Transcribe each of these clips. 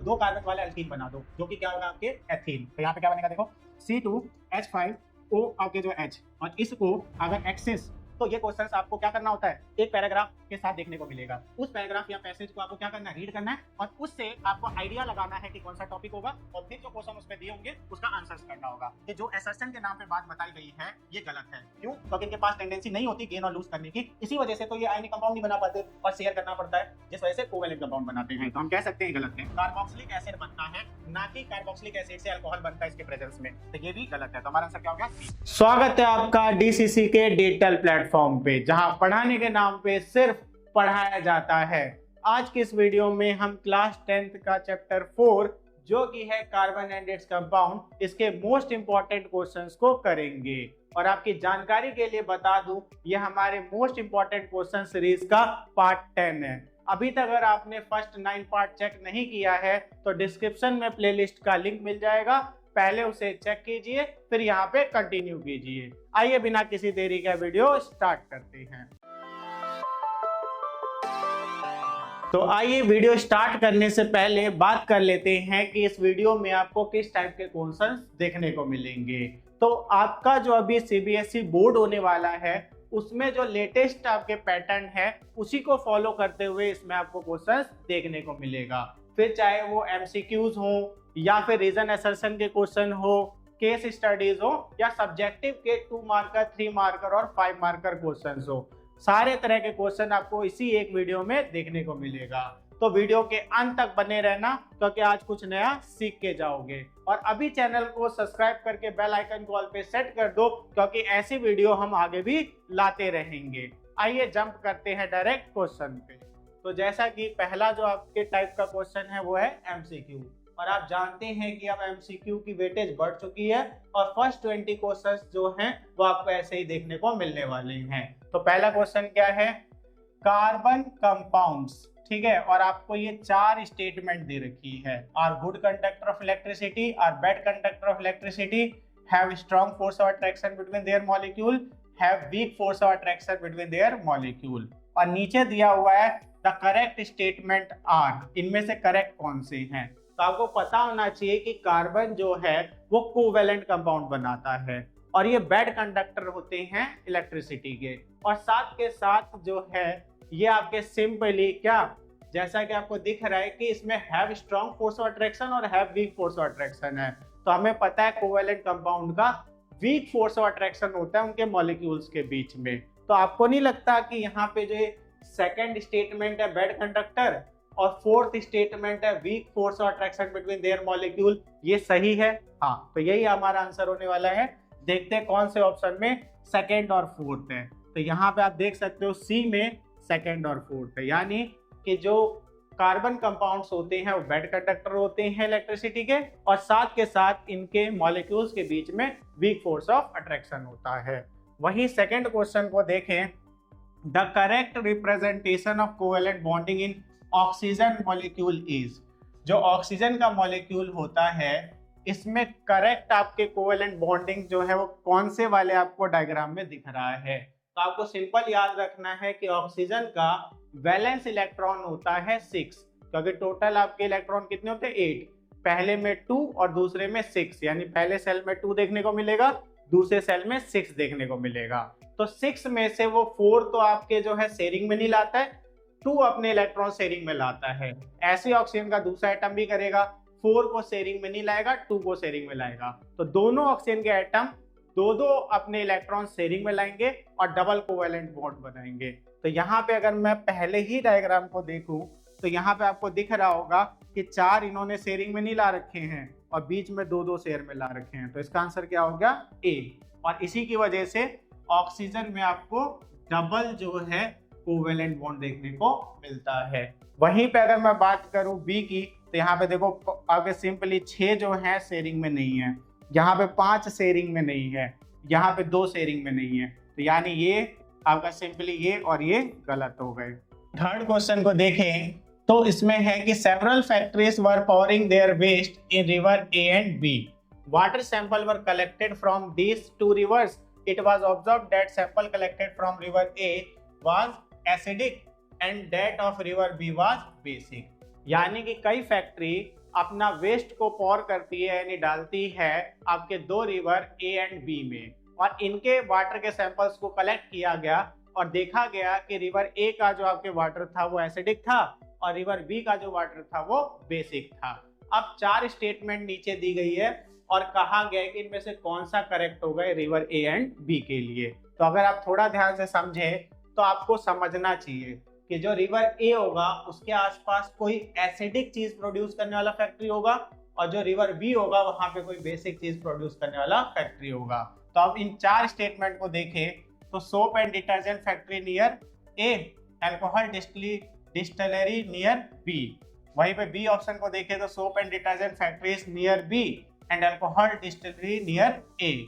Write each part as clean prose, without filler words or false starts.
दो कार्बन वाले अल्कीन बना दो, जो कि क्या होगा आपके एथीन। तो यहाँ पे क्या बनेगा देखो, C2H5O आपके जो H, और इसको अगर एक्सेस, तो ये क्वेश्चंस आपको क्या करना होता है, एक पैराग्राफ के साथ देखने को मिलेगा। उस पैराग्राफ या पैसेज को आपको क्या करना है, रीड करना है, और उससे आपको आइडिया लगाना है कि कौन सा टॉपिक होगा, और फिर जो क्वेश्चन उसमें दिए होंगे उसका आंसर्स करना होगा। कि जो असर्शन के नाम पे बात बताई गई है ये गलत है। क्यों? क्योंकि इनके पास टेंडेंसी नहीं होती गेन और लूज करने की, इसी वजह से तो ये आयनिक कंपाउंड नहीं बना पाते और शेयर करना पड़ता है, जिस वजह से कोवेलेंट कंपाउंड बनाते हैं। तो हम कह सकते हैं गलत है। कार्बोक्सिलिक एसिड बनता है, ना कि कार्बोक्सिलिक एसिड से अल्कोहल बनता है इसके प्रेजेंस में, तो ये भी गलत है। तो हमारा आंसर क्या होगा, सी। स्वागत है आपका डीसीसी के डिजिटल प्लेटफॉर्म पे, जहां पढ़ाने के नाम पे सिर्फ पढ़ाया जाता है। आज की इस वीडियो में हम क्लास 10th का चैप्टर 4 जो कि है कार्बन एंड इट्स कंपाउंड, इसके मोस्ट इंपॉर्टेंट क्वेश्चंस को करेंगे। और आपकी जानकारी के लिए बता दूं, ये हमारे मोस्ट इंपॉर्टेंट क्वेश्चन सीरीज का पार्ट 10 है। अभी तक अगर आपने फर्स्ट 9 पार्ट चेक नहीं किया है तो डिस्क्रिप्शन में प्लेलिस्ट का लिंक मिल जाएगा, पहले उसे चेक कीजिए, फिर यहाँ पे कंटिन्यू कीजिए। आइए बिना किसी देरी के वीडियो स्टार्ट करते हैं। तो आइए वीडियो स्टार्ट करने से पहले बात कर लेते हैं कि इस वीडियो में आपको किस टाइप के क्वेश्चंस देखने को मिलेंगे। तो आपका जो अभी सीबीएसई बोर्ड होने वाला है उसमें जो लेटेस्ट आपके पैटर्न है उसी को फॉलो करते हुए इसमें आपको क्वेश्चंस देखने को मिलेगा। फिर चाहे वो एमसीक्यूज हो या फिर रीजन असर्शन के क्वेश्चन हो, केस स्टडीज हो, या सब्जेक्टिव के 2 मार्कर 3 मार्कर और 5 मार्कर क्वेश्चन हो, सारे तरह के क्वेश्चन आपको इसी एक वीडियो में देखने को मिलेगा। तो वीडियो के अंत तक बने रहना, क्योंकि आज कुछ नया सीख के जाओगे। और अभी चैनल को सब्सक्राइब करके बेल आइकन को ऑल पे सेट कर दो, क्योंकि ऐसी वीडियो हम आगे भी लाते रहेंगे। आइए जंप करते हैं डायरेक्ट क्वेश्चन पे। तो जैसा कि पहला जो आपके टाइप का क्वेश्चन है वो है एमसीक्यू, और आप जानते हैं कि अब एमसीक्यू की वेटेज बढ़ चुकी है और फर्स्ट 20 क्वेश्चंस जो हैं वो आपको ऐसे ही देखने को मिलने वाले हैं। तो पहला क्वेश्चन क्या है, कार्बन कंपाउंड्स, ठीक है, और आपको ये 4 स्टेटमेंट दे रखी है। Are good conductor of electricity, are bad conductor of electricity, have strong force of attraction between their molecule, have weak force of attraction between their molecule. और नीचे दिया हुआ है द करेक्ट स्टेटमेंट आर, इनमें से करेक्ट कौन से हैं। तो आपको पता होना चाहिए कि कार्बन जो है वो कोवेलेंट कंपाउंड बनाता है और ये बैड कंडक्टर होते हैं इलेक्ट्रिसिटी के। और साथ के साथ जो है ये आपके सिंपली क्या, जैसा कि आपको दिख रहा है कि इसमें have strong force of attraction और have weak force of attraction है। तो हमें पता है कोवेलेंट कंपाउंड का वीक फोर्स ऑफ अट्रैक्शन होता है उनके मॉलिक्यूल्स के बीच में। तो आपको नहीं लगता कि यहाँ पे जो सेकेंड स्टेटमेंट है बैड कंडक्टर और फोर्थ स्टेटमेंट है week force of attraction between their molecule, ये सही है? हाँ, तो यही हमारा आंसर होने वाला है। देखते हैं कौन से ऑप्शन में सेकेंड और फोर्थ है। तो यहाँ पे आप देख सकते हो सी में सेकेंड और फोर्थ है, यानी कि जो कार्बन कंपाउंड्स होते हैं वो बैड कंडक्टर होते हैं इलेक्ट्रिसिटी के, और साथ के साथ इनके मॉलिक्यूल्स के बीच में वीक फोर्स ऑफ अट्रैक्शन होता है। वही सेकेंड क्वेश्चन को देखें, the correct representation of covalent bonding in oxygen molecule is, जो ऑक्सीजन का मॉलिक्यूल होता है इसमें करेक्ट आपके कोवेलेंट बॉन्डिंग जो है वो कौन से वाले आपको डायग्राम में दिख रहा है। तो आपको सिंपल याद रखना है कि ऑक्सीजन का वैलेंस इलेक्ट्रॉन होता है 6, क्योंकि टोटल आपके इलेक्ट्रॉन कितने होते हैं 8, पहले में 2 और दूसरे में 6, यानी पहले सेल में 2 देखने को मिलेगा, दूसरे सेल में 6 देखने को मिलेगा। तो 6 में से वो 4 तो आपके जो है शेयरिंग में नहीं लाता है, 2 अपने इलेक्ट्रॉन शेयरिंग में लाता है। ऐसे ऑक्सीजन का दूसरा एटम भी करेगा, 4 को शेयरिंग में नहीं लाएगा, 2 को शेयरिंग में लाएगा। तो दोनों ऑक्सीजन के एटम दो अपने इलेक्ट्रॉन शेयरिंग में लाएंगे और डबल कोवेलेंट बॉन्ड बनाएंगे। तो यहाँ पे अगर मैं पहले ही डायग्राम को देखूं तो यहाँ पे आपको दिख रहा होगा कि 4 इन्होंने शेयरिंग में नहीं ला रखे हैं और बीच में 2 शेयर में ला रखे हैं। तो इसका आंसर क्या होगा, ए। और इसी की वजह से ऑक्सीजन में आपको डबल जो है कोवेलेंट बॉन्ड देखने को मिलता है। वहीं पे अगर मैं बात करूं बी की, तो यहाँ पे देखो आपके सिंपली 6 जो है शेयरिंग में नहीं है, यहाँ पे 5 शेयरिंग में नहीं है, यहाँ पे 2 शेयरिंग में नहीं है। तो यानी ये आपका सिंपली ये और ये गलत हो गए। थर्ड क्वेश्चन को देखें तो इसमें है कि several factories were pouring their waste in river A and B, water sample were collected from these 2 rivers, it was observed that sample collected from river A was acidic and that of river B was basic. यानी कि कई factory अपना waste को पॉर करती है यानी डालती है आपके दो रिवर ए एंड बी में, और इनके वाटर के सैंपल्स को कलेक्ट किया गया और देखा गया कि रिवर ए का जो आपके वाटर था वो एसिडिक था और रिवर बी का जो वाटर था वो बेसिक था। अब 4 स्टेटमेंट नीचे दी गई है और कहा गया है कि इनमें से कौन सा करेक्ट होगा रिवर ए एंड बी के लिए। तो अगर आप थोड़ा ध्यान से समझें तो आपको समझना चाहिए कि जो रिवर ए होगा उसके आसपास कोई एसिडिक चीज प्रोड्यूस करने वाला फैक्ट्री होगा और जो रिवर बी होगा वहां पे कोई बेसिक चीज प्रोड्यूस करने वाला फैक्ट्री होगा। तो अब इन 4 स्टेटमेंट को देखें तो soap and detergent factory near A, alcohol distillery near B. वहीं पे बी ऑप्शन को देखें तो soap and detergent factories near B and alcohol distillery near A,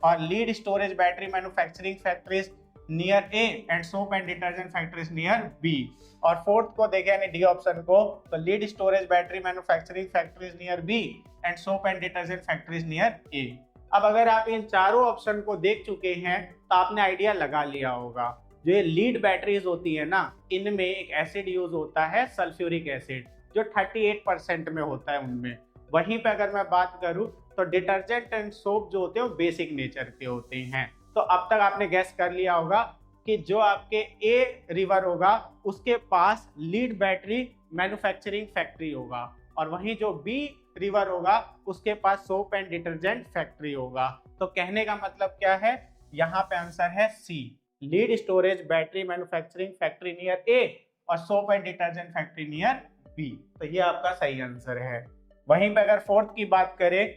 और lead storage battery manufacturing factories near A and soap and detergent factories near B. और fourth को देखें यानी डी ऑप्शन को तो lead storage battery manufacturing factories near B and soap and detergent factories near ए। अब अगर आप इन चारों ऑप्शन को देख चुके हैं तो आपने आइडिया लगा लिया होगा। जो ये लीड बैटरीज होती है ना, इनमें एक एसिड यूज होता है सल्फ्यूरिक एसिड जो 38% में होता है उनमें। वहीं पे अगर मैं बात करूं तो डिटर्जेंट एंड सोप जो होते हैं वो बेसिक नेचर के होते हैं। तो अब तक आपने गैस कर लिया होगा कि जो आपके ए रिवर होगा उसके पास लीड बैटरी मैन्युफैक्चरिंग फैक्ट्री होगा और वहीं जो बी रिवर होगा उसके पास सोप एंड डिटर्जेंट फैक्ट्री होगा। तो कहने का मतलब क्या है, यहाँ पे आंसर है C, lead storage battery manufacturing factory near A और soap and detergent factory near B. तो ये आपका सही आंसर है। वहीं पे अगर फोर्थ की बात करें,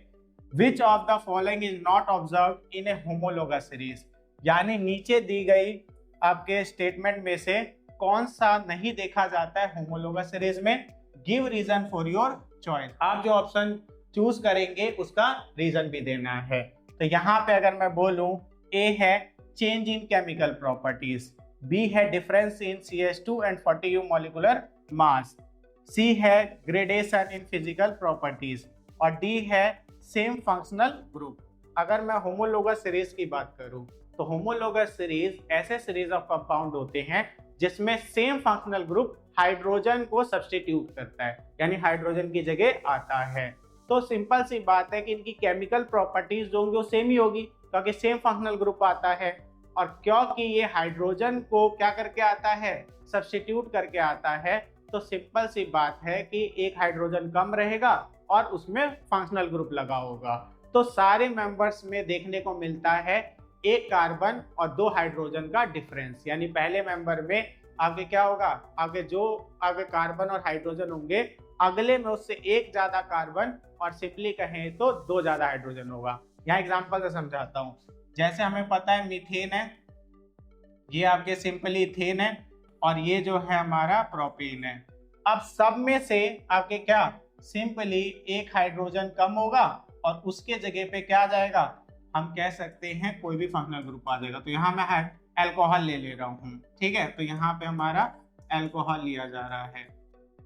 विच of the following is not observe in A homologous series, यानी नीचे दी गई आपके स्टेटमेंट में से कौन सा नहीं देखा जाता है होमोलोगस सीरीज में। Give reason for your choice, आप जो ऑप्शन चूज करेंगे उसका रीजन भी देना है। तो यहाँ पे अगर मैं बोलूं, ए है change in chemical properties, B है difference in CH2 and 40U molecular mass, C है ग्रेडेशन इन फिजिकल प्रॉपर्टीज और डी है सेम फंक्शनल ग्रुप। अगर मैं होमोलोगस सीरीज की बात करूं तो होमोलोगस सीरीज ऐसे सीरीज ऑफ कंपाउंड होते हैं जिसमें सेम फंक्शनल ग्रुप हाइड्रोजन को सब्स्टिट्यूट करता है, यानी हाइड्रोजन की जगह आता है। तो सिंपल सी बात है कि इनकी केमिकल प्रॉपर्टीज जो होंगी वो सेम ही होगी क्योंकि सेम फंक्शनल ग्रुप आता है, और क्योंकि ये हाइड्रोजन को क्या करके आता है, सब्स्टिट्यूट करके आता है, तो सिंपल सी बात है कि एक हाइड्रोजन कम रहेगा और उसमें फंक्शनल ग्रुप लगा होगा। तो सारे मेंबर्स में देखने को मिलता है एक कार्बन और 2 हाइड्रोजन का डिफरेंस, यानी पहले मेंबर में आगे क्या होगा, आगे कार्बन और हाइड्रोजन होंगे, अगले में उससे एक ज्यादा कार्बन और सिंपली कहें तो 2 ज्यादा हाइड्रोजन होगा। यहाँ एग्जांपल से समझाता हूँ। जैसे हमें पता है मीथेन है, ये आपके सिंपली इथेन है और ये जो है हमारा प्रोपेन है। अब सब में से आपके क्या सिंपली एक हाइड्रोजन कम होगा और उसके जगह पे क्या आ जाएगा, हम कह सकते हैं कोई भी फंक्शनल ग्रुप आ जाएगा। तो यहाँ मैं अल्कोहल ले रहा हूँ, ठीक है, तो यहाँ पे हमारा अल्कोहल लिया जा रहा है।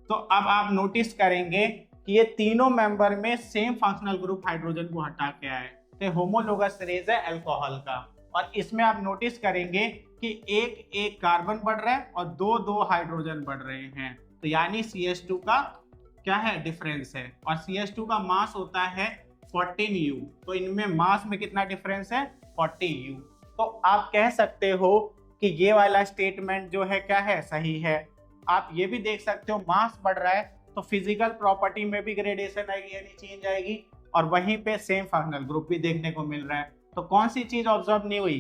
तो अब आप नोटिस करेंगे कि ये तीनों मेंबर में सेम फंक्शनल ग्रुप हाइड्रोजन को हटा के आए, तो होमोलोगस सीरीज है अल्कोहल का। और इसमें आप नोटिस करेंगे कि एक कार्बन बढ़ रहा है और 2 हाइड्रोजन बढ़ रहे हैं, तो यानी CH2 का क्या है, डिफरेंस है, और CH2 का मास होता है 14U, तो इनमें मास में कितना डिफरेंस है, 40U। तो आप कह सकते हो कि ये वाला स्टेटमेंट जो है क्या है, सही है। आप ये भी देख सकते हो मास बढ़ रहा है तो फिजिकल प्रॉपर्टी में भी ग्रेडेशन आएगी यानी चेंज आएगी, और वहीं पे सेम फंक्शनल ग्रुप भी देखने को मिल रहा है। तो कौन सी चीज ऑब्जर्व नहीं हुई,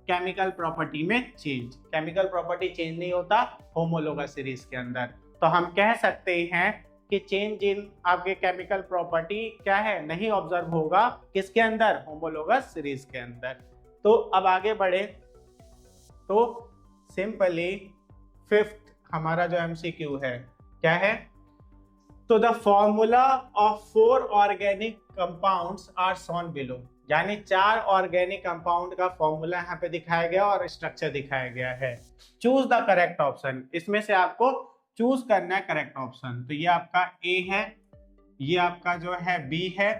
केमिकल प्रॉपर्टी में चेंज। केमिकल प्रॉपर्टी चेंज नहीं होता होमोलोगस सीरीज के अंदर। तो हम कह सकते हैं कि चेंज इन आपके केमिकल प्रॉपर्टी क्या है, नहीं ऑब्जर्व होगा किसके अंदर, होमोलोगस सीरीज के अंदर। तो अब आगे बढ़े तो सिंपली फिफ्थ हमारा जो MCQ है क्या है, तो the formula of 4 organic compounds are shown below, यानी 4 ऑर्गेनिक कंपाउंड का फॉर्मूला यहाँ पे दिखाया गया और स्ट्रक्चर दिखाया गया है। चूज द करेक्ट ऑप्शन, इसमें से आपको चूज करना है करेक्ट ऑप्शन। तो ये आपका A है, ये आपका जो है B है,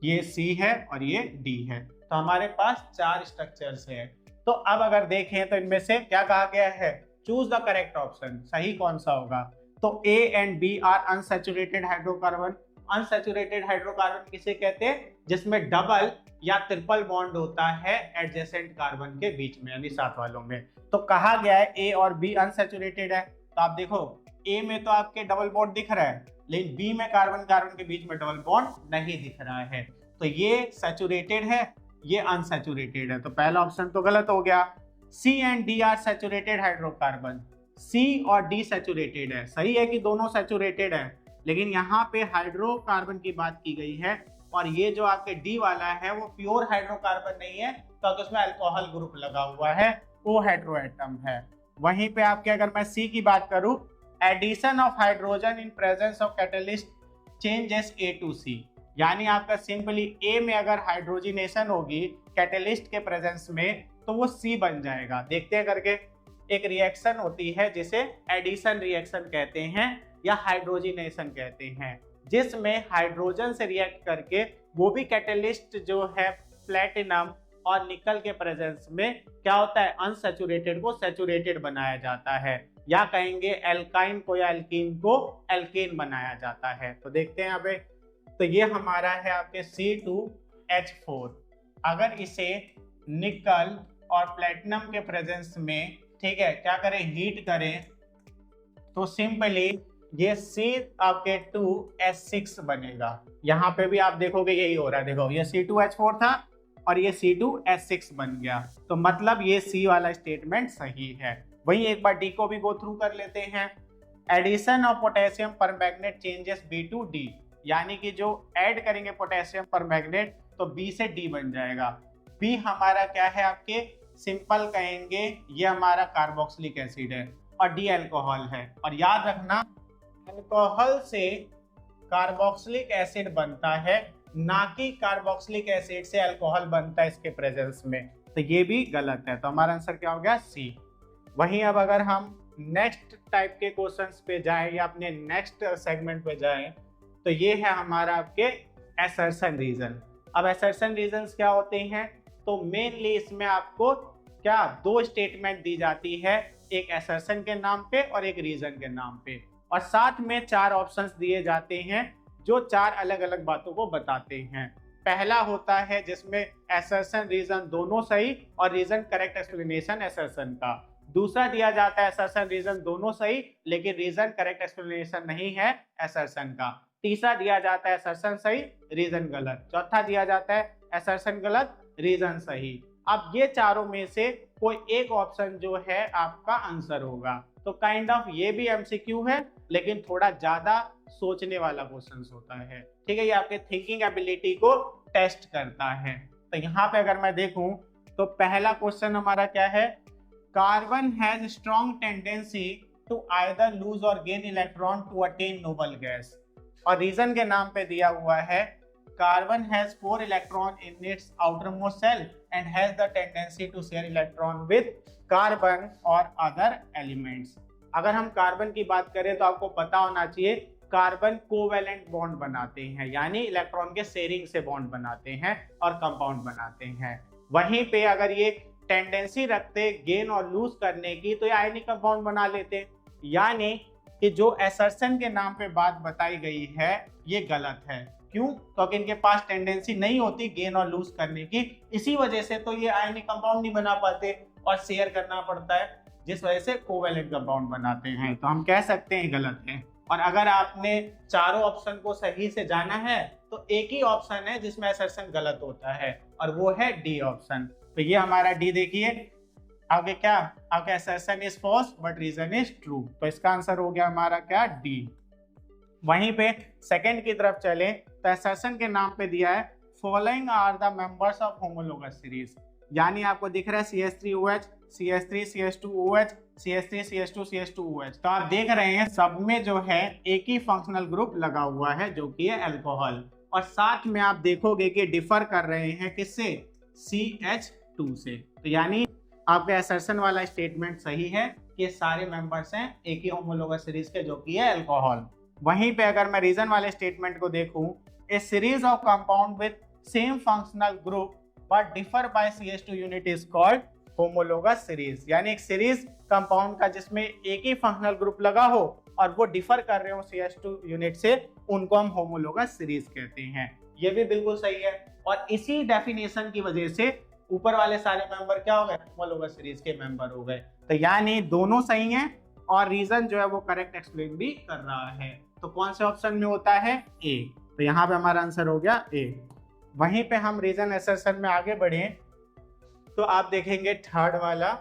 ये C है और ये D है। तो हमारे पास 4 स्ट्रक्चर्स हैं। तो अब अगर देखें तो इनमें से क्या कहा गया है, चूज द करेक्ट ऑप्शन, सही कौन सा होगा। तो A and B are unsaturated hydrocarbon, unsaturated hydrocarbon किसे कहते हैं? जिसमें डबल या ट्रिपल बॉन्ड होता है एडजेसेंट कार्बन के बीच में, यानी साथ वालों में। तो कहा गया है ए और बी अनसैचुरेटेड है। तो आप देखो ए में तो आपके डबल बॉन्ड दिख रहा है, लेकिन बी में कार्बन कार्बन के बीच में डबल बॉन्ड नहीं दिख रहा है। तो ये सैचुरेटेड है, ये अनसैचुरेटेड है। तो पहला ऑप्शन तो गलत हो गया। C and D are saturated hydrocarbon. C और डी सैचुरेटेड है, सही है कि दोनों सैचुरेटेड है, लेकिन यहाँ पे हाइड्रोकार्बन की बात की गई है और ये जो आपके डी वाला है वो प्योर हाइड्रोकार्बन नहीं है, क्योंकि उसमें अल्कोहल ग्रुप लगा हुआ है, वो हेटेरो एटम है। वहीं पे आपके अगर मैं सी की बात करूं, addition of hydrogen in presence of catalyst changes A to C, यानी आपका सिंपली ए में अगर हाइड्रोजिनेशन होगी कैटलिस्ट के प्रेजेंस में तो वो सी बन जाएगा। देखते हैं करके। एक रिएक्शन होती है जिसे एडिशन रिएक्शन कहते हैं या हाइड्रोजिनेशन कहते हैं, जिसमें हाइड्रोजन से रिएक्ट करके वो भी कैटलिस्ट जो है प्लेटिनम और निकल के प्रेजेंस में क्या होता है, अनसैचुरेटेड को सैचुरेटेड बनाया जाता है, या कहेंगे एल्काइन को या एल्कीन को एल्केन बनाया जाता है। तो देखते हैं यहाँ पे। तो ये हमारा है आपके C2H4। अगर इसे निकल और प्लेटिनम के प्रेजेंस में, ठीक है, क्या करें, हीट करें, तो सिंपली ये C आपके 2S6 बनेगा। यहाँ पे भी आप देखोगे यही हो रहा है। देखो ये C2H4 था और ये C2S6 बन गया, तो मतलब ये C वाला स्टेटमेंट सही है। वहीं एक बार D को भी गो थ्रू कर लेते हैं। Addition of potassium permanganate changes B to D, यानी कि जो ऐड करेंगे पोटेशियम परमैंगनेट तो B से D बन जाएगा। B हमारा क्या है आपके, सिंपल कहेंगे ये हमारा कार्बोक्सिलिक एसिड है और D अल्कोहल है। और याद रखना अल्कोहल से कार्बोक्सिलिक एसिड बनता है, ना कि कार्बोक्सिलिक एसिड से अल्कोहल बनता है इसके प्रेजेंस में। तो ये भी गलत है, तो हमारा आंसर क्या हो गया, सी। वहीं अब अगर हम नेक्स्ट टाइप के क्वेश्चंस पे जाएं या अपने नेक्स्ट सेगमेंट पे जाएं, तो ये है हमारा आपके असर्शन रीजन। अब असर्शन रीजंस क्या होते हैं, तो मेनली इसमें आपको क्या दो स्टेटमेंट दी जाती है, एक असर्शन के नाम पे और एक रीजन के नाम पे, और साथ में 4 ऑप्शंस दिए जाते हैं जो 4 अलग अलग बातों को बताते हैं। पहला होता है जिसमें असर्शन रीजन दोनों सही और रीजन करेक्ट एक्सप्लेनेशन असर्शन का। दूसरा दिया जाता है असर्शन रीजन दोनों सही लेकिन रीजन करेक्ट एक्सप्लेनेशन नहीं है असर्शन का। तीसरा दिया जाता है असर्शन सही रीजन गलत। चौथा दिया जाता है असर्शन गलत रीजन सही। अब ये चारों में से कोई एक ऑप्शन जो है आपका आंसर होगा। तो काइंड ऑफ ये भी एमसीक्यू है लेकिन थोड़ा ज्यादा सोचने वाला क्वेश्चन होता है, ठीक है। ये आपके थिंकिंग एबिलिटी को टेस्ट करता है। तो यहाँ पे अगर मैं देखूं तो पहला क्वेश्चन हमारा क्या है, carbon has strong tendency to either lose और gain electron to attain noble gas, और रीजन के नाम पे दिया हुआ है carbon has 4 electron in its outermost shell and has the tendency to share electron with carbon और अदर एलिमेंट्स। अगर हम कार्बन की बात करें तो आपको पता होना चाहिए कार्बन कोवेलेंट बॉन्ड बनाते हैं, यानी इलेक्ट्रॉन के शेयरिंग से बॉन्ड बनाते हैं और कंपाउंड बनाते हैं। वहीं पे अगर ये टेंडेंसी रखते गेन और लूज करने की तो ये आयनिक कंपाउंड बना लेते, यानी कि जो असर्शन के नाम पे बात बताई गई है ये गलत है। क्यों? क्योंकि इनके पास टेंडेंसी नहीं होती गेन और लूज करने की, इसी वजह से तो ये आयनिक कंपाउंड नहीं बना पाते और शेयर करना पड़ता है, जिस वजह से कोवेलेंट कंपाउंड बनाते हैं। तो हम कह सकते हैं गलत है। और अगर आपने चारों ऑप्शन को सही से जाना है तो एक ही ऑप्शन है जिसमें असर्शन गलत होता है और वो है डी ऑप्शन। तो ये हमारा डी देखिए, आगे क्या, आगे assertion is false but reason is true, तो इसका आंसर हो गया हमारा क्या, डी। वहीं पे सेकंड की तरफ चले तो असर्शन के नाम पे दिया है following are the members of homologous series, यानी आपको दिख रहा है CH3OH, CH3 CH2OH, CH3 CH2 CH2OH। तो आप देख रहे हैं सब में जो है एक ही फंक्शनल ग्रुप लगा हुआ है जो कि है अल्कोहल, और साथ में आप देखोगे कि डिफर कर रहे हैं किससे, CH2 से। तो यानी आपके असर्शन वाला स्टेटमेंट सही है कि सारे मेंबर्स हैं एक ही होमोलोगस सीरीज के जो कि है अल्कोहल। वहीं पे अगर मैं रीजन वाले स्टेटमेंट को देखूं, a series of compound with same functional group but differ by CH2 unit is called homologous series, यानी एक सीरीज कंपाउंड का जिसमें एक ही फंक्शनल ग्रुप लगा हो और वो डिफर कर रहे हो CH2 यूनिट से, उनको हम होमोलोगस सीरीज कहते हैं। ये भी बिल्कुल सही है। और इसी डेफिनेशन की वजह से ऊपर वाले सारे मेंबर क्या हो गए, होमोलोगस सीरीज के मेंबर हो गए। तो यानी दोनों सही हैं और रीजन जो है वो करेक्ट एक्सप्लेन भी कर रहा है। तो कौन से ऑप्शन में होता है, ए। तो यहाँ पे हमारा आंसर हो गया ए। वहीं पे हम रीजन असर्शन में आगे बढ़े तो आप देखेंगे थर्ड वाला।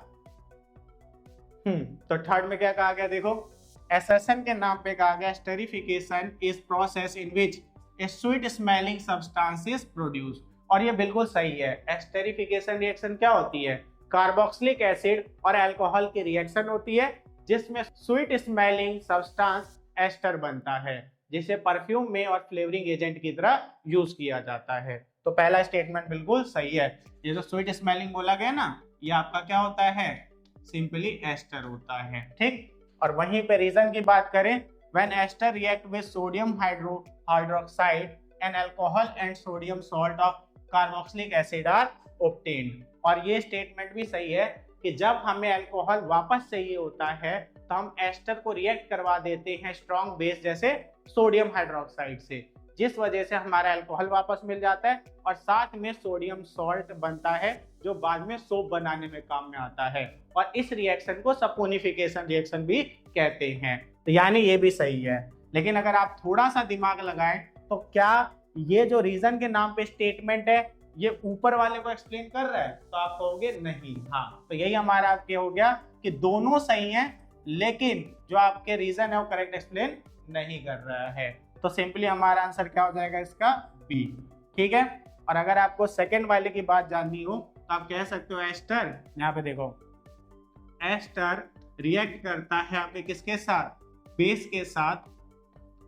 तो थर्ड में क्या कहा गया, देखो असर्शन के नाम पे कहा गया esterification is process in which A sweet smelling substance is produce. और ये बिल्कुल सही है। एस्टेरिफिकेशन रिएक्शन क्या होती है, कार्बोक्सिलिक एसिड और अल्कोहल की रिएक्शन होती है जिसमें स्वीट स्मेलिंग सब्सटेंस एस्टर बनता है, जिसे परफ्यूम में और फ्लेवरिंग एजेंट की तरह यूज किया जाता है। तो पहला स्टेटमेंट बिल्कुल सही है। ये जो स्वीट स्मेलिंग बोला गया ना, ये आपका क्या होता है, सिंपली एस्टर होता है। ठीक। और वहीं पे रीजन की बात करें, when ester react with sodium hydroxide and alcohol and sodium salt of carboxylic acid are obtained. और ये स्टेटमेंट भी सही है कि जब हमें अल्कोहल वापस चाहिए होता है तो हम एस्टर को रिएक्ट करवा देते हैं स्ट्रॉन्ग बेस जैसे सोडियम हाइड्रोक्साइड से, जिस वजह से हमारा अल्कोहल वापस मिल जाता है और साथ में सोडियम सॉल्ट बनता है जो बाद में सोप बनाने में काम में आता है। और इस रिएक्शन को सपोनिफिकेशन रिएक्शन भी कहते हैं। तो यानी ये भी सही है। लेकिन अगर आप थोड़ा सा दिमाग लगाएं तो क्या ये जो रीजन के नाम पे स्टेटमेंट है ये ऊपर वाले को एक्सप्लेन कर रहा है, तो आप कहोगे नहीं। हाँ, तो यही हमारा आपके हो गया कि दोनों सही हैं लेकिन जो आपके रीजन है वो करेक्ट एक्सप्लेन नहीं कर रहा है। तो सिंपली हमारा आंसर क्या हो जाएगा इसका, बी। ठीक है। और अगर आपको सेकंड वाले की बात जाननी हो तो आप कह सकते हो एस्टर, यहाँ पे देखो एस्टर रिएक्ट करता है आपके किसके साथ, बेस के साथ,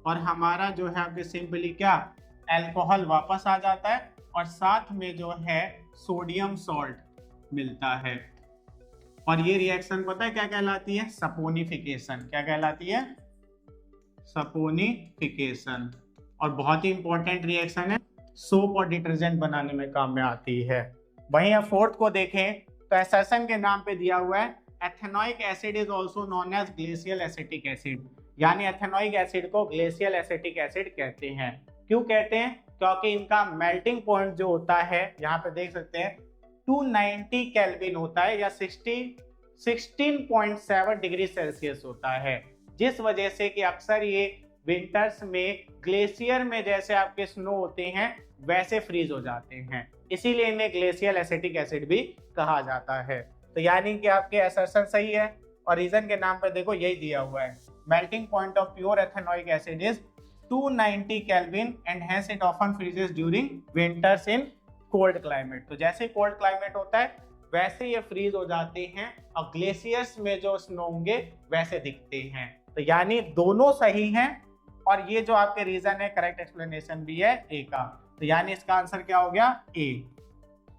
और हमारा जो है आपके सिंपली क्या, अल्कोहल वापस आ जाता है और साथ में जो है सोडियम सॉल्ट मिलता है। और ये रिएक्शन पता है क्या कहलाती है, सपोनिफिकेशन। क्या कहलाती है, सपोनिफिकेशन। और बहुत ही इंपॉर्टेंट रिएक्शन है, सोप और डिटर्जेंट बनाने में काम में आती है। वहीं अब फोर्थ को देखें तो असर्शन के नाम पे दिया हुआ है ethanoic acid is also known as glacial acetic acid. यानी एथेनोइक एसिड को ग्लेशियल एसिटिक एसिड कहते हैं। क्यों कहते हैं, क्योंकि इनका मेल्टिंग पॉइंट जो होता है यहाँ पे देख सकते हैं 290 केल्विन होता है या 16.7 डिग्री सेल्सियस होता है, जिस वजह से कि अक्सर ये विंटर्स में ग्लेशियर में जैसे आपके स्नो होते हैं वैसे फ्रीज हो जाते हैं, इसीलिए इन्हें ग्लेशियल एसिटिक एसिड भी कहा जाता है। तो यानी कि आपके असर्शन सही है और रीजन के नाम पर देखो यही दिया हुआ है, melting point of pure ethanoic acid is 290 kelvin and hence it often freezes during winters in cold climate. तो जैसे कोल्ड क्लाइमेट होता है वैसे ये फ्रीज हो जाते हैं और ग्लेशियर्स में जो स्नो होंगे वैसे दिखते हैं। तो यानी दोनों सही हैं और ये जो आपके रीजन है करेक्ट एक्सप्लेनेशन भी है ए का। तो यानी इसका आंसर क्या हो गया, ए।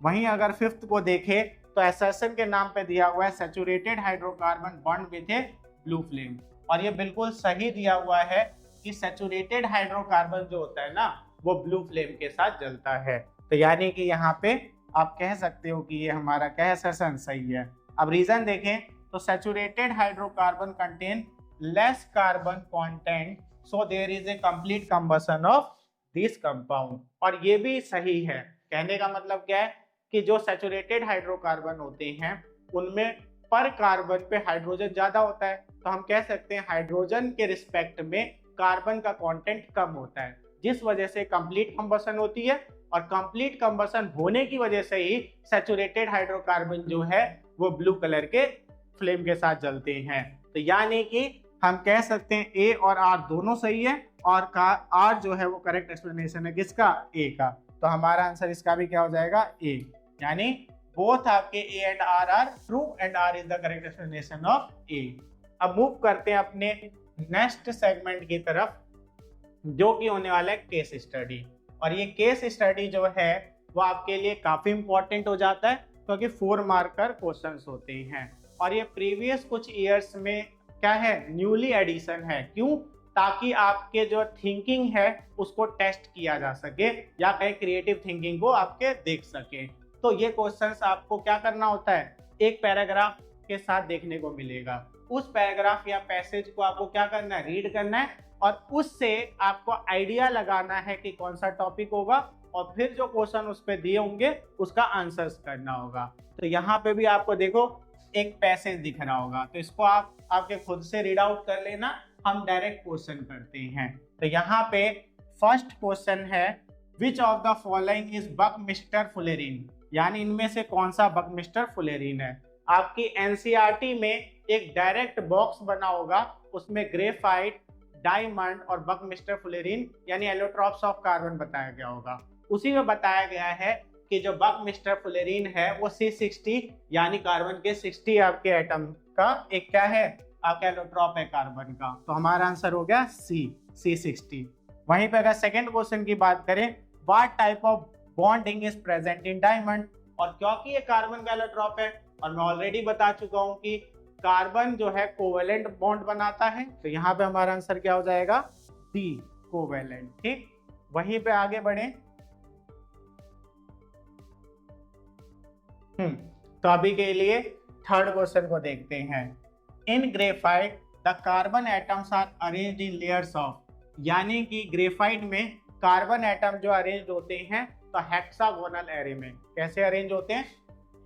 वहीं अगर फिफ्थ को देखें तो असर्शन के नाम पे दिया हुआ है saturated hydrocarbon bond with A blue flame. और ये बिल्कुल सही दिया हुआ है कि सैचुरेटेड हाइड्रोकार्बन जो होता है ना वो ब्लू फ्लेम के साथ जलता है। तो यानी कि यहाँ पे आप कह सकते हो कि ये हमारा क्या असर्शन सही है। अब रीजन देखें तो saturated hydrocarbon contain less carbon content so there is a complete combustion of this compound. और ये भी सही है। कहने का मतलब क्या है कि जो सैचुरेटेड हाइड्रोकार्बन होते हैं उनमें पर कार्बन पे हाइड्रोजन ज्यादा होता है, तो हम कह सकते हैं हाइड्रोजन के रिस्पेक्ट में कार्बन का कंटेंट कम होता है, जिस वजह से कंप्लीट कंबशन होती है। और कंप्लीट कंबशन होने की वजह से ही सैचुरेटेड हाइड्रोकार्बन जो है वो ब्लू कलर के फ्लेम के साथ जलते हैं। तो यानी कि हम कह सकते हैं ए और आर दोनों सही है और आर जो है वो करेक्ट एक्सप्लेनेशन है किसका, ए का। तो हमारा आंसर इसका भी क्या हो जाएगा, ए। यानी बोथ आपके A and R are true and R is the correct explanation of A. अब मूव करते हैं अपने नेक्स्ट सेगमेंट की तरफ जो कि होने वाला है केस स्टडी। और ये केस स्टडी जो है वो आपके लिए काफी इंपॉर्टेंट हो जाता है क्योंकि 4 मार्कर क्वेश्चंस होते हैं और ये प्रीवियस कुछ ईयर्स में क्या है, न्यूली एडिशन है। क्यों, ताकि आपके जो थिंकिंग है उसको टेस्ट किया जा सके या कहीं क्रिएटिव थिंकिंग को आपके देख सके। तो ये क्वेश्चंस आपको क्या करना होता है, एक पैराग्राफ के साथ देखने को मिलेगा उस पैराग्राफ या पैसेज को आपको क्या करना है, रीड करना है और उससे आपको आइडिया लगाना है कि कौन सा टॉपिक होगा और फिर जो क्वेश्चन उस पर दिए होंगे उसका आंसर्स करना होगा। तो यहाँ पे भी आपको देखो एक पैसेज दिख रहा होगा, तो इसको आप आपके खुद से रीड आउट कर लेना, हम डायरेक्ट क्वेश्चन करते हैं। तो यहाँ पे फर्स्ट क्वेश्चन है which of the following is buckminster fullerene, यानी इनमें से कौन सा बकमिस्टर फुलेरिन है। आपकी एनसीईआरटी में एक डायरेक्ट बॉक्स बना होगा, उसमें ग्रेफाइट, डायमंड और बकमिस्टर फुलेरिन यानी एलोट्रॉप्स ऑफ कार्बन बताया गया होगा। उसी में बताया गया है कि जो बकमिस्टर फुलेरिन है वो C60 यानी कार्बन के 60 आपके एटम का एक क्या है, आपका एलोट्रॉप है कार्बन का। तो हमारा आंसर हो गया C60। वहीं पे अगर सेकंड क्वेश्चन की बात करें, what type of bonding is present in diamond, और क्योंकि ये कार्बन का एलोट्रॉप है और मैं ऑलरेडी बता चुका हूं कि कार्बन जो है कोवेलेंट बॉन्ड बनाता है, तो यहाँ पे हमारा आंसर क्या हो जाएगा, डी कोवेलेंट। ठीक, वहीं पे आगे बढ़े। तो अभी के लिए थर्ड क्वेश्चन को देखते हैं। In graphite the carbon atoms are arranged in layers of, यानी कि ग्रेफाइट में कार्बन एटम जो अरेंज होते हैं तो हेक्सागोनल एरे में। कैसे अरेंज होते हैं,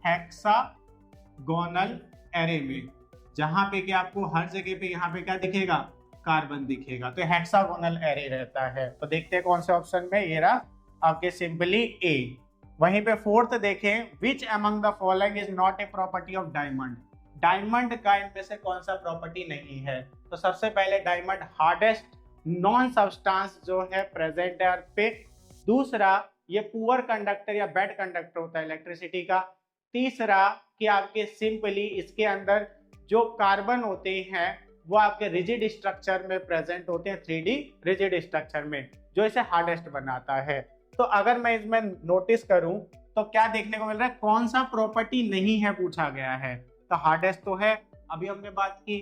हेक्सागोनल एरे में, जहां पे कि आपको हर जगह पे यहाँ पे क्या दिखेगा, कार्बन दिखेगा, तो हेक्सागोनल एरे रहता है। तो देखते हैं कौन से ऑप्शन में, ये रहा आपके सिंपली ए। वहीं पे फोर्थ देखें, which among the following is not a property of diamond, diamond का इनमें से कौन सा प्रॉपर्टी नहीं है। तो सबसे पहले डायमंड हार्डेस्ट नॉन सब्सटेंस जो है प्रेजेंट है अर्थ पे। दूसरा, ये पुअर कंडक्टर या बैड कंडक्टर होता है इलेक्ट्रिसिटी का। तीसरा कि आपके सिंपली इसके अंदर जो कार्बन होते हैं वो आपके रिजिड स्ट्रक्चर में प्रेजेंट होते हैं, 3D रिजिड स्ट्रक्चर में, जो इसे हार्डेस्ट बनाता है। तो अगर मैं इसमें नोटिस करूं तो क्या देखने को मिल रहा है, कौन सा प्रॉपर्टी नहीं है पूछा गया है। तो हार्डेस्ट तो है, अभी हमने बात की।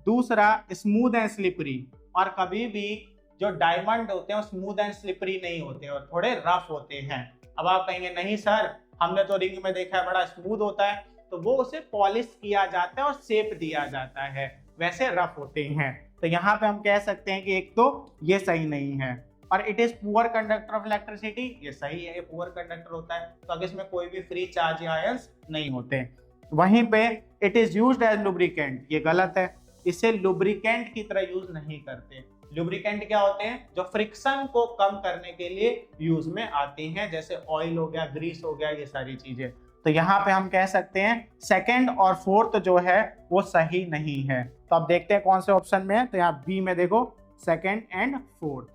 दूसरा, स्मूथ एंड स्लिपरी, और कभी भी जो डायमंड होते हैं वो स्मूथ एंड स्लिपरी नहीं होते और थोड़े रफ होते हैं। अब आप कहेंगे नहीं सर, हमने तो रिंग में देखा है बड़ा स्मूथ होता है, तो वो उसे पॉलिश किया जाता है और शेप दिया जाता है, वैसे रफ होते हैं। तो यहाँ पे हम कह सकते हैं कि एक तो ये सही नहीं है। और it is poor conductor of electricity, ये सही है, ये पुअर कंडक्टर होता है, तो अगर इसमें कोई भी फ्री चार्ज या आयंस नहीं होते। वहीं पे it is used as lubricant, ये गलत है, इसे लुब्रिकेंट की तरह यूज नहीं करते। लुब्रिकेंट क्या होते हैं, जो फ्रिक्शन को कम करने के लिए यूज में आते हैं, जैसे ऑयल हो गया, ग्रीस हो गया, ये सारी चीजें। तो यहाँ पे हम कह सकते हैं सेकंड और फोर्थ जो है वो सही नहीं है। तो अब देखते हैं कौन से ऑप्शन में है। तो यहाँ बी में देखो सेकंड एंड फोर्थ।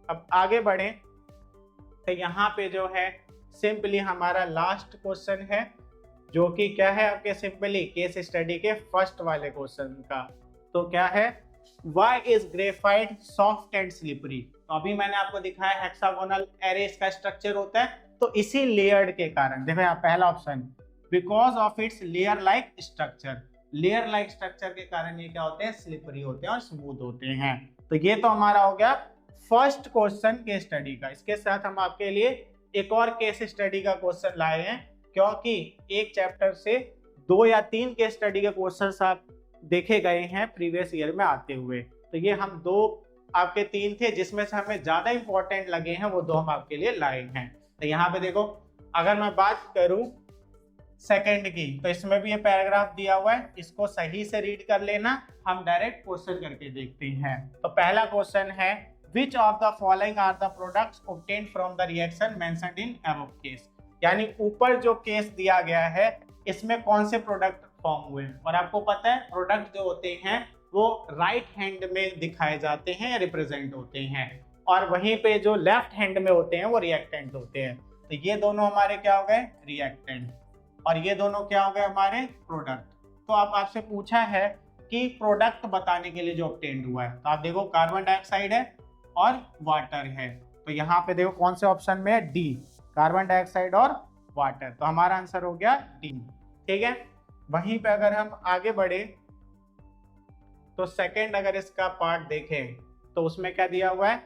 अब आगे बढ़े तो यहाँ पे जो है सिंपली हमारा लास्ट क्वेश्चन है, जो कि क्या है आपके सिंपली केस स्टडी के फर्स्ट वाले क्वेश्चन का। तो क्या है, Why is graphite soft and slippery? तो अभी मैंने आपको दिखाया हेक्सागोनल एरे इसका स्ट्रक्चर होता है, तो इसी लेयर्ड के कारण। देखो यहाँ पहला option, because of its layer like structure, layer like structure के कारण ये क्या होते हैं, स्लिपरी होते हैं और स्मूथ होते हैं। तो ये तो हमारा हो गया फर्स्ट क्वेश्चन केस स्टडी का। इसके साथ हम आपके लिए एक और केस स्टडी का क्वेश्चन लाए हैं, क्योंकि एक चैप्टर से 2 या 3 केस स्टडी के क्वेश्चन आप देखे गए हैं प्रीवियस ईयर में आते हुए। तो ये हम 2 आपके 3 थे, जिसमें से हमें ज्यादा इंपॉर्टेंट लगे हैं, वो 2 हम आपके लिए लाए हैं। तो यहाँ पे देखो, अगर मैं बात करूं सेकंड की, तो इसमें भी ये पैराग्राफ दिया हुआ है, इसको सही से रीड कर लेना। हम डायरेक्ट क्वेश्चन करके देखते हैं। तो पहला क्वेश्चन है, which of the following are the products obtained from the reaction mentioned in above case, यानी ऊपर जो केस दिया गया है इसमें कौन से प्रोडक्ट फॉर्म हुए। और आपको पता है प्रोडक्ट जो होते हैं वो राइट हैंड में दिखाए जाते हैं, रिप्रेजेंट होते हैं, और वहीं पे जो लेफ्ट हैंड में होते हैं वो रिएक्टेंट होते हैं। तो ये दोनों हमारे क्या हो गए, रिएक्टेंट, और ये दोनों क्या हो गए हमारे प्रोडक्ट। तो आपसे पूछा है कि प्रोडक्ट बताने के लिए जो ऑब्टेन्ड हुआ है, तो आप देखो कार्बन डाइऑक्साइड है और वाटर है। तो यहाँ पे देखो कौन से ऑप्शन में है, डी, कार्बन डाइऑक्साइड और वाटर। तो हमारा आंसर हो गया डी। ठीक है, वहीं पे अगर हम आगे बढ़े तो सेकंड अगर इसका पार्ट देखें तो उसमें क्या दिया हुआ है,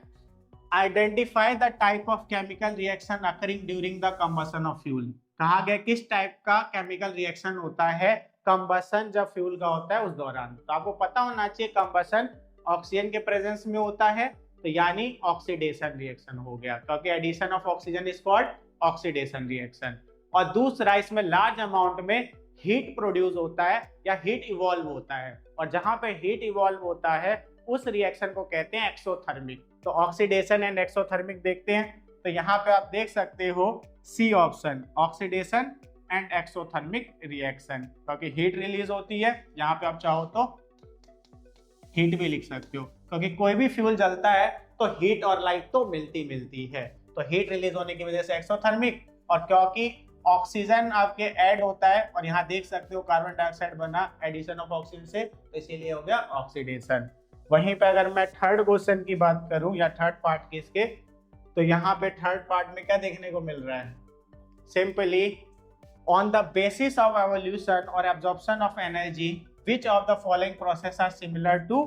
identify the type of chemical reaction occurring during the combustion of fuel. कहा गया किस टाइप का केमिकल रिएक्शन होता है कंबसन जब फ्यूल का होता है उस दौरान। तो आपको पता होना चाहिए कंबसन ऑक्सीजन के प्रेजेंस में होता है, तो यानी ऑक्सीडेशन रिएक्शन हो गया, क्योंकि addition of oxygen is called oxidation reaction. और दूसरा, इसमें लार्ज अमाउंट में हीट प्रोड्यूस होता है या हीट इवॉल्व होता है, और जहां पे हीट इवॉल्व होता है उस रिएक्शन को कहते हैं एक्सोथर्मिक। तो ऑक्सीडेशन एंड एक्सोथर्मिक देखते हैं। तो यहाँ पे आप देख सकते हो C option, oxidation and exothermic reaction, क्योंकि हीट रिलीज होती है। यहाँ पे आप चाहो तो हीट भी लिख सकते हो, क्योंकि कोई भी फ्यूल जलता है तो हीट और लाइट तो मिलती है, तो हीट रिलीज होने की वजह से एक्सोथर्मिक। और क्योंकि ऑक्सीजन आपके ऐड होता है, और यहाँ देख सकते हो कार्बन डाइऑक्साइड बना एडिशन ऑफ ऑक्सीजन से, तो इसीलिए हो गया ऑक्सीडेशन। वहीं पे अगर मैं थर्ड क्वेश्चन की बात करूं या थर्ड पार्ट की इसके, तो यहाँ पे थर्ड पार्ट में क्या देखने को मिल रहा है, simply on the basis of evolution और absorption of energy which of the following process are similar to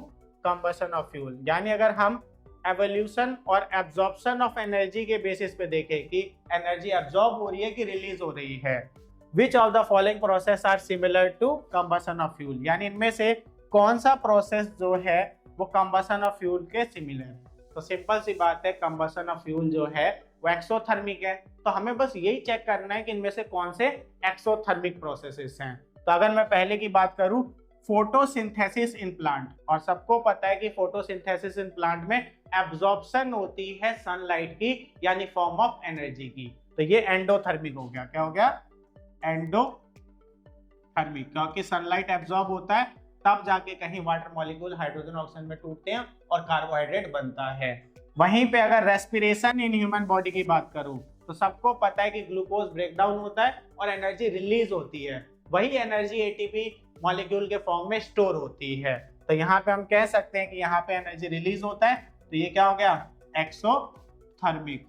combustion of fuel. यानी अगर हम एवोल्यूशन और एब्जॉर्प्शन ऑफ एनर्जी के बेसिस पे देखें कि एनर्जी एब्जॉर्ब हो रही है कि रिलीज हो रही है, which of the following process are similar to combustion of fuel, यानी इनमें से कौन सा प्रोसेस जो है वो कंबशन ऑफ फ्यूल के सिमिलर है। तो सिंपल सी बात है, कंबशन ऑफ फ्यूल जो है वो एक्सोथर्मिक है, तो हमें बस यही चेक करना है कि इनमें से कौन से एक्सोथर्मिक प्रोसेसेस हैं। तो अगर मैं पहले की बात करूं, फोटोसिंथेसिस इन प्लांट, और सबको पता है कि फोटोसिंथेसिस इन प्लांट में एब्जॉर्प्शन होती है सनलाइट की, यानी फॉर्म ऑफ एनर्जी की, तो ये एंडोथर्मिक हो गया। क्या हो गया? एंडोथर्मिक, क्योंकि सनलाइट एब्जॉर्ब होता है तब जाके कहीं वाटर मॉलिक्यूल हाइड्रोजन ऑक्सीजन में टूटते हैं और कार्बोहाइड्रेट बनता है। वहीं पे अगर रेस्पिरेशन इन ह्यूमन बॉडी की बात करूं, तो सबको पता है कि ग्लूकोज ब्रेकडाउन होता है और एनर्जी रिलीज होती है, वही एनर्जी एटीपी मॉलिक्यूल के फॉर्म में स्टोर होती है। तो यहाँ पे हम कह सकते हैं कि यहाँ पे एनर्जी रिलीज होता है, तो ये क्या हो गया? एक्सोथर्मिक।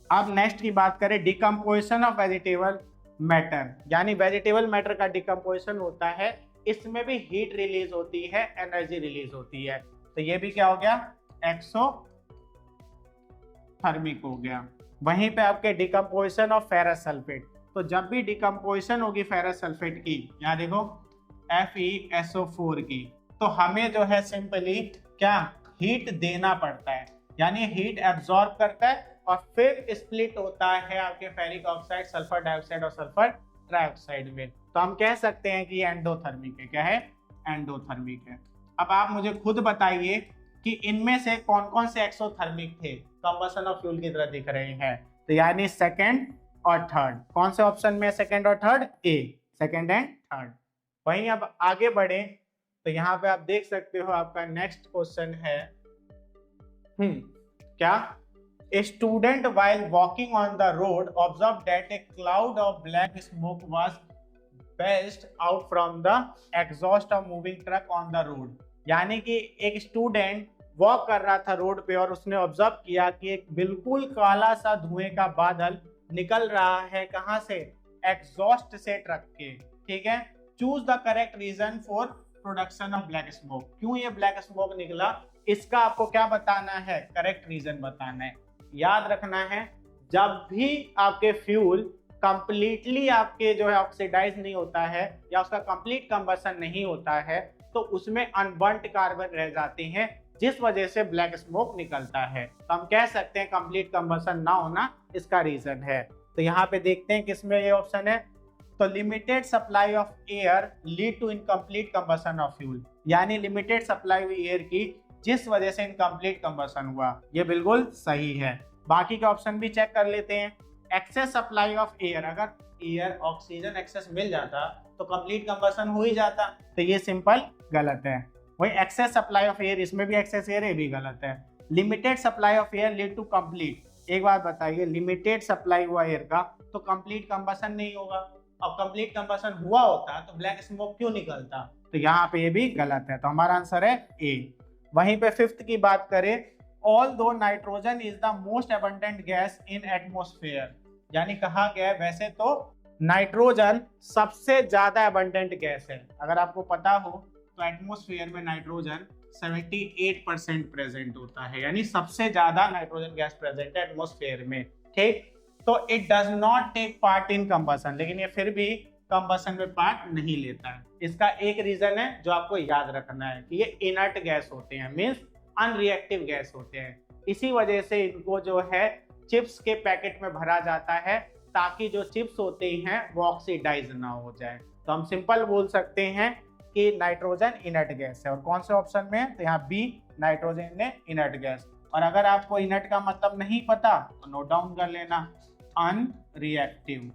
अब नेक्स्ट की बात करें, डिकम्पोजिशन ऑफ वेजिटेबल मैटर, यानी वेजिटेबल मैटर का डिकम्पोजिशन होता है, इसमें भी हीट रिलीज होती है, एनर्जी रिलीज होती है, तो ये भी क्या हो गया? एक्सोथर्मिक हो गया। वहीं पे आपके डिकम्पोजिशन ऑफ फेरस सल्फेट, तो जब भी डिकम्पोजिशन होगी फेरस सल्फेट की, यहाँ देखो FeSO4 की, तो हमें जो है सिंपली क्या हीट देना पड़ता है, यानी हीट एब्जॉर्ब करता है और फिर स्प्लिट होता है आपके फेरिक ऑक्साइड, सल्फर डाइऑक्साइड और सल्फर ट्राइऑक्साइड में। तो हम कह सकते हैं कि एंडोथर्मिक है। क्या है? एंडोथर्मिक है। अब आप मुझे खुद बताइए कि इनमें से कौन कौन से एक्सोथर्मिक थे, कंबशन ऑफ फ्यूल की तरह दिख रहे हैं, तो यानी सेकंड और थर्ड। कौन से ऑप्शन में सेकंड और third? A, second and third. वहीं अब आगे बढ़े तो यहाँ पे आप देख सकते हो आपका नेक्स्ट क्वेश्चन है, क्या? A student while walking on the road observed that a cloud of black smoke was belched out from the exhaust of moving truck on the road। यानी कि एक स्टूडेंट वॉक कर रहा था रोड पे और उसने ऑब्जर्व किया कि एक बिल्कुल काला सा धुएं का बादल निकल रहा है, कहां से? एग्जॉस्ट से ट्रक के। ठीक है, choose the correct reason for production of black smoke. क्यों ये ब्लैक स्मोक निकला, इसका आपको क्या बताना है? करेक्ट रीजन बताना है। याद रखना है, जब भी आपके फ्यूल कंप्लीटली आपके जो है ऑक्सीडाइज नहीं होता है या उसका कंप्लीट कंबशन नहीं होता है, तो उसमें अनबर्न्ड कार्बन रह जाते हैं, जिस वजह से ब्लैक स्मोक निकलता है। तो हम कह सकते हैं कंप्लीट कंबशन ना होना इसका रीजन है। तो यहाँ पे देखते हैं किसमें ये ऑप्शन है, तो limited supply of air lead to incomplete combustion of fuel, यानी लिमिटेड सप्लाई हुई एयर की जिस वजह से इनकम्प्लीट कंबशन हुआ, ये बिल्कुल सही है। बाकी के ऑप्शन भी चेक कर लेते हैं। एक्सेस सप्लाई ऑफ एयर, अगर एयर ऑक्सीजन एक्सेस मिल जाता तो कंप्लीट कंबशन हो ही जाता, तो ये सिंपल गलत है। वही एक्सेस सप्लाई ऑफ एयर, इसमें भी एक्सेस एयर है, भी गलत है। Limited supply of air lead to complete, एक बात बताइए, लिमिटेड सप्लाई हुआ एयर का तो कंप्लीट कंबशन नहीं होगा, और कंप्लीट कंबशन हुआ होता तो ब्लैक स्मोक क्यों निकलता, तो यहाँ पे ये भी गलत है। तो हमारा आंसर है ए। वहीं पे फिफ्थ की बात करें, although nitrogen is the most abundant gas in atmosphere, यानी कहा गया है वैसे तो नाइट्रोजन सबसे ज्यादा एबंडेंट गैस है। अगर आपको पता हो तो एटमॉस्फेयर में नाइट्रोजन 78% प्रेजेंट होता है, यानी सबसे ज्यादा नाइट्रोजन गैस प्रेजेंट है एटमॉस्फेयर में। ठीक, तो it does not take part in combustion, लेकिन ये फिर भी कंबसन में पार्ट नहीं लेता है। इसका एक रीजन है जो आपको याद रखना है कि ये इनर्ट गैस होते हैं, मीन्स अनरिएक्टिव गैस होते हैं। इसी वजह से इनको जो है चिप्स के पैकेट में भरा जाता है ताकि जो चिप्स होते हैं वो ऑक्सीडाइज ना हो जाए। तो हम सिंपल बोल सकते हैं कि नाइट्रोजन इनर्ट गैस है। और कौन से ऑप्शन में है? तो यहाँ बी, नाइट्रोजन ने इनर्ट गैस। और अगर आपको इनर्ट का मतलब नहीं पता तो नोट डाउन कर लेना, अनरिएक्टिव,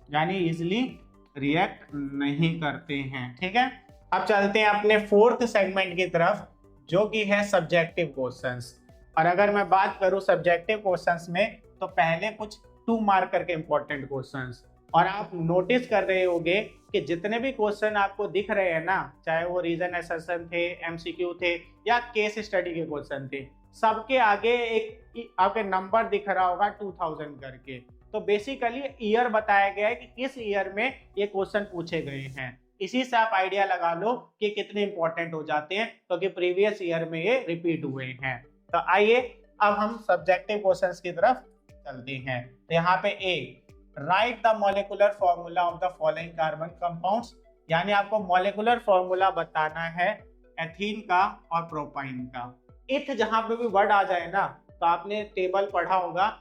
यानी इजिली रिएक्ट नहीं करते हैं। ठीक है, अब चलते हैं अपने फोर्थ सेगमेंट की तरफ जो कि है सब्जेक्टिव क्वेश्चंस। और अगर मैं बात करूं सब्जेक्टिव क्वेश्चंस में तो पहले कुछ 2 मार्कर के इंपॉर्टेंट क्वेश्चंस। और आप नोटिस कर रहे होंगे कि जितने भी क्वेश्चन आपको दिख रहे हैं ना, चाहे वो रीजन एसेशन थे, एमसीक्यू थे या केस स्टडी के क्वेश्चन थे, सबके आगे एक आपके नंबर दिख रहा होगा 2000 करके। तो बेसिकली ईयर बताया गया है कि किस ईयर में ये क्वेश्चन पूछे गए हैं। इसी से आप आइडिया लगा लो कि कितने इंपॉर्टेंट हो जाते हैं, क्योंकि प्रीवियस ईयर में ये रिपीट हुए हैं। तो आइए अब हम सब्जेक्टिव क्वेश्चंस की तरफ चलते हैं। तो यहाँ पे A, write the molecular formula of the following carbon compounds, यानी आपको मॉलिक्यूलर फॉर्मूला बताना है एथीन का और प्रोपाइन का। इथ जहां पे भी वर्ड आ जाए ना, तो आपने टेबल पढ़ा होगा,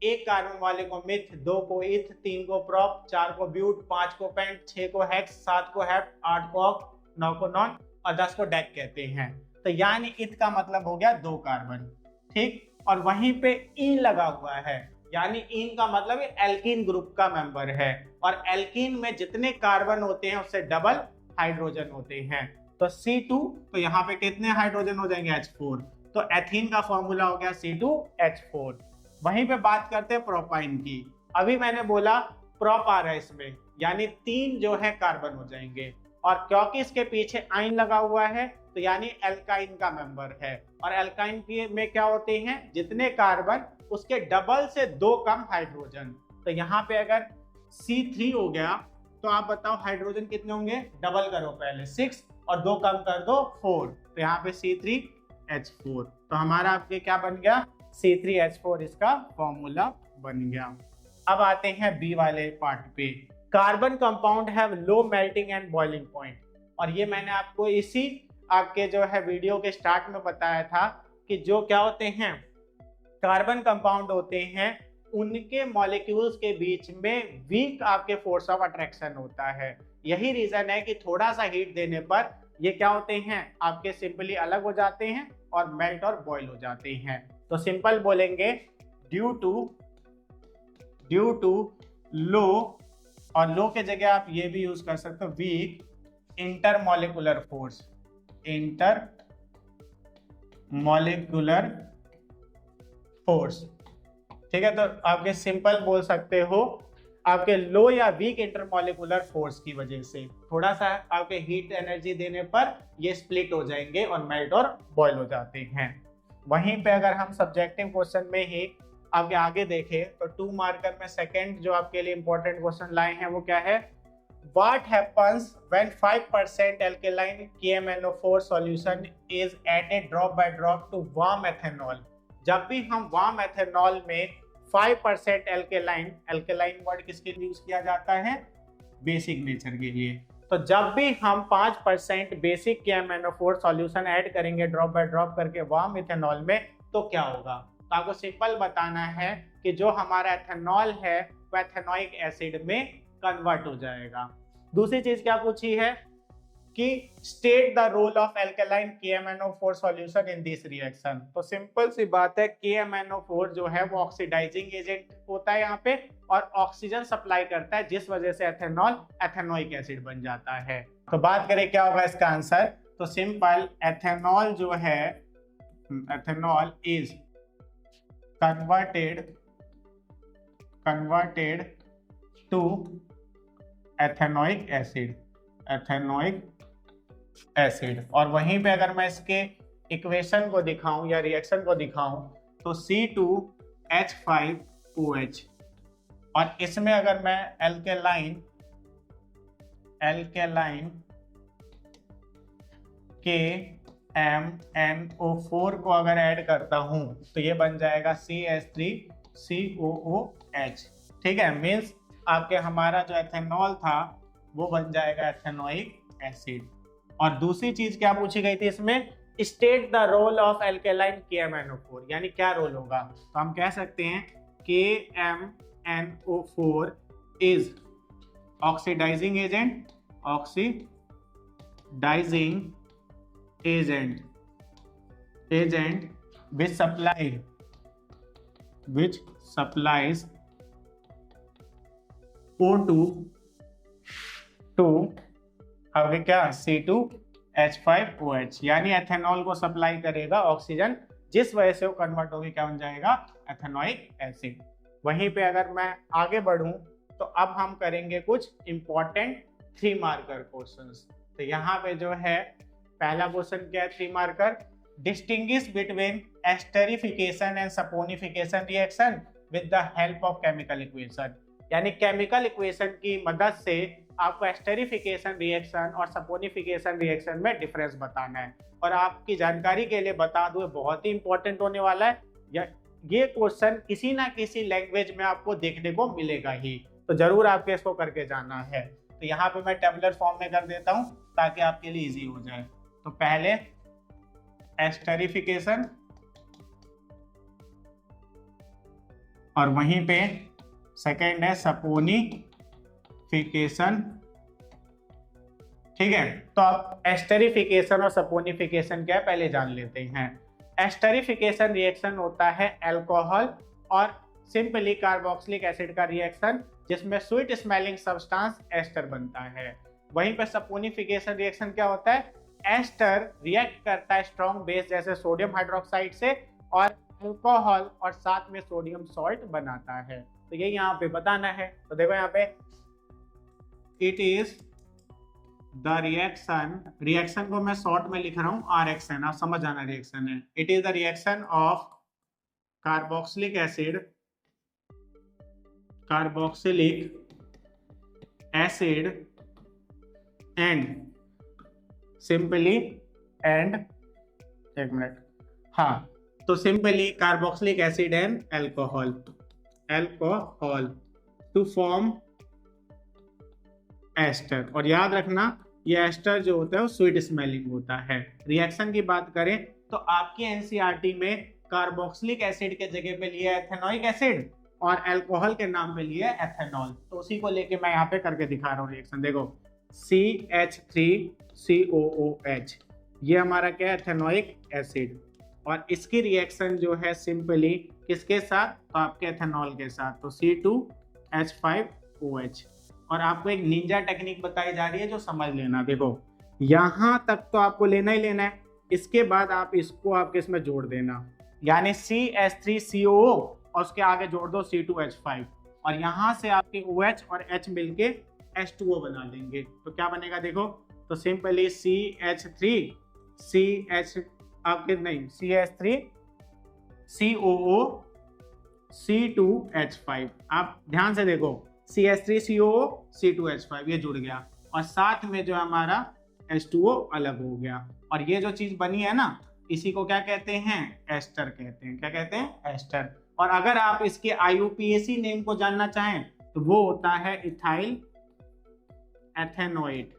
एक कार्बन वाले को मिथ, 2 को इथ, 3 को प्रोप, 4 को ब्यूट, 5 को पेंट, 6 को हेक्स, 7 को हेप्ट, 8 को ऑक्ट, 9 को नॉन और 10 को डेक कहते हैं। तो यानी इथ का मतलब हो गया 2 कार्बन। ठीक, और वहीं पे इन लगा हुआ है, यानी इन का मतलब एल्कीन ग्रुप का मेंबर है। और एल्कीन में जितने कार्बन होते हैं उससे डबल हाइड्रोजन होते हैं। तो C2, तो यहाँ पे कितने हाइड्रोजन हो जाएंगे? H4। तो एथीन का फॉर्मूला हो गया C2H4। वहीं पे बात करते हैं प्रोपाइन की। अभी मैंने बोला प्रोप आ रहा है इसमें, यानी 3 जो है कार्बन हो जाएंगे। और क्योंकि इसके पीछे आइन लगा हुआ है तो यानी एल्काइन का मेंबर है। और एल्काइन में क्या होते हैं? जितने कार्बन उसके डबल से 2 कम हाइड्रोजन। तो यहाँ पे अगर C3 हो गया तो आप बताओ हाइड्रोजन कितने होंगे? डबल करो पहले 6 और 2 कम कर दो 4। तो यहाँ पे C3H4। तो हमारा आपके क्या बन गया? C3H4 इसका फॉर्मूला बन गया। अब आते हैं बी वाले पार्ट पे। Carbon compound have low melting and boiling point. और ये मैंने आपको इसी आपके जो है वीडियो के स्टार्ट में बताया था कि जो क्या होते हैं कार्बन कंपाउंड होते हैं उनके मॉलिक्यूल्स के बीच में वीक आपके फोर्स ऑफ अट्रैक्शन होता है। यही रीजन है कि थोड़ा सा हीट देने पर ये क्या होते हैं आपके सिंपली अलग हो जाते हैं और मेल्ट और बॉयल हो जाते हैं। तो सिंपल बोलेंगे ड्यू टू लो, और लो के जगह आप ये भी यूज कर सकते हो weak intermolecular force, intermolecular force. ठीक है, तो आपके सिंपल बोल सकते हो आपके लो या वीक इंटरमॉलिक्यूलर फोर्स की वजह से थोड़ा सा आपके हीट एनर्जी देने पर ये स्प्लिट हो जाएंगे और मेल्ट और बॉयल हो जाते हैं। वहीं पे अगर हम सब्जेक्टिव क्वेश्चन में ही आपके आगे देखें तो 2 मार्कर में सेकंड जो आपके लिए इंपॉर्टेंट क्वेश्चन लाए हैं वो क्या है? What happens when 5% alkaline KMnO4 solution is added drop by drop to warm ethanol? जब भी हम वार्म एथेनॉल में 5% एल्केलाइन वर्ड किसके लिए यूज किया जाता है? बेसिक नेचर के लिए। तो जब भी हम 5% बेसिक KMnO4 सॉल्यूशन ऐड करेंगे ड्रॉप बाय ड्रॉप करके वार्म इथेनॉल में, तो क्या होगा? तो आपको सिंपल बताना है कि जो हमारा एथेनॉल है वह एथेनोइक एसिड में कन्वर्ट हो जाएगा। दूसरी चीज क्या पूछी है कि state the role of alkaline KMnO4 solution in this reaction. तो सिंपल सी बात है, KMnO4 जो है वो ऑक्सीडाइजिंग एजेंट होता है यहाँ पे और ऑक्सीजन सप्लाई करता है, जिस वजह से एथेनॉल एथेनोइक एसिड बन जाता है। तो बात करें क्या होगा इसका आंसर, तो सिंपल एथेनॉल जो है, ethanol is converted to ethanoic acid. और वहीं पे अगर मैं इसके इक्वेशन को दिखाऊं या रिएक्शन को दिखाऊं तो C2H5OH, और इसमें अगर मैं एल्केलाइन KMnO4 को अगर ऐड करता हूं तो ये बन जाएगा CH3COOH। ठीक है, मीन्स आपके हमारा जो एथेनॉल था वो बन जाएगा एथेनोइक एसिड। और दूसरी चीज क्या पूछी गई थी इसमें, state the role of alkaline KMnO4, यानी क्या रोल होगा। तो हम कह सकते हैं KMnO4 is oxidising agent, oxidising agent which supplies O2 to आगे क्या C2H5OH, यानी एथेनॉल को सप्लाई करेगा ऑक्सीजन, जिस वजह से वो कन्वर्ट होकर क्या बन जाएगा, एथेनोइक एसिड। वहीं पे अगर मैं आगे बढ़ूं तो अब हम करेंगे कुछ इंपॉर्टेंट 3 मार्कर क्वेश्चंस। तो यहाँ पे जो है पहला क्वेश्चन क्या है 3 marker, distinguish between esterification and saponification reaction with the help of chemical equation, यानी केमिकल इक्वेशन की मदद से आपको एस्टरिफिकेशन रिएक्शन और सपोनिफिकेशन रिएक्शन में डिफरेंस बताना है। और आपकी जानकारी के लिए बता दूं, बहुत ही इंपॉर्टेंट होने वाला है, ये क्वेश्चन किसी ना किसी लैंग्वेज में आपको देखने को मिलेगा ही, तो जरूर आपके इसको करके जाना है। तो यहाँ पे मैं टेबुलर फॉर्म में कर देता हूँ ताकि आपके लिए इजी हो जाए। तो पहले एस्टरिफिकेशन और वहीं पे सेकेंड है सपोनिफिकेशन, ठीक है। तो आप एस्टरिफिकेशन और सपोनिफिकेशन क्या है पहले जान लेते हैं। एस्टरिफिकेशन रिएक्शन होता है अल्कोहल और सिंपली कार्बोक्सिलिक एसिड का रिएक्शन, जिसमें स्वीट स्मेलिंग सब्सटेंस एस्टर बनता है। वहीं पे सपोनिफिकेशन रिएक्शन क्या होता है, एस्टर रिएक्ट करता है स्ट्रॉन्ग बेस जैसे सोडियम हाइड्रोक्साइड से और अल्कोहल और साथ में सोडियम सॉल्ट बनाता है। तो ये यहाँ पे बताना है। तो देखो यहाँ पे इट इज द रिएक्शन को मैं शॉर्ट में लिख रहा हूँ RXN, आप समझ आना रिएक्शन है। It is the reaction of carboxylic acid and simply and एक मिनट, हाँ, तो simply carboxylic acid and alcohol to form ester. और याद रखना ये एस्टर जो होता है वो स्वीट स्मेलिंग होता है। रिएक्शन की बात करें तो आपकी एनसीईआरटी में कार्बोक्सिलिक एसिड के जगह पे लिया एथेनोइक एसिड और अल्कोहल के नाम पे लिया एथेनॉल, तो उसी को लेके मैं यहाँ पे करके दिखा रहा हूँ रिएक्शन। देखो CH3COOH, ये हमारा क्या है, एथेनोइक एसिड, और इसकी रिएक्शन जो है सिंपली किसके साथ, तो आपके एथेनॉल के साथ, तो C2H5OH। और आपको एक निंजा टेक्निक बताई जा रही है जो समझ लेना। देखो यहाँ तक तो आपको लेना ही लेना है, इसके बाद आप इसको आपके इसमें जोड़ देना, यानी CH3COO और उसके आगे जोड़ दो C2H5, और यहाँ से आपके OH और H मिलके H2O बना देंगे। तो क्या बनेगा देखो, तो सिंपली CH3COO C2H5। आप ध्यान से देखो CH3COO C2H5 ये जुड़ गया, और साथ में जो हमारा H2O अलग हो गया। और ये जो चीज बनी है ना, इसी को क्या कहते हैं, एस्टर कहते हैं। क्या कहते हैं, एस्टर। और अगर आप इसके IUPAC नेम को जानना चाहें तो वो होता है इथाइल एथेनोएट,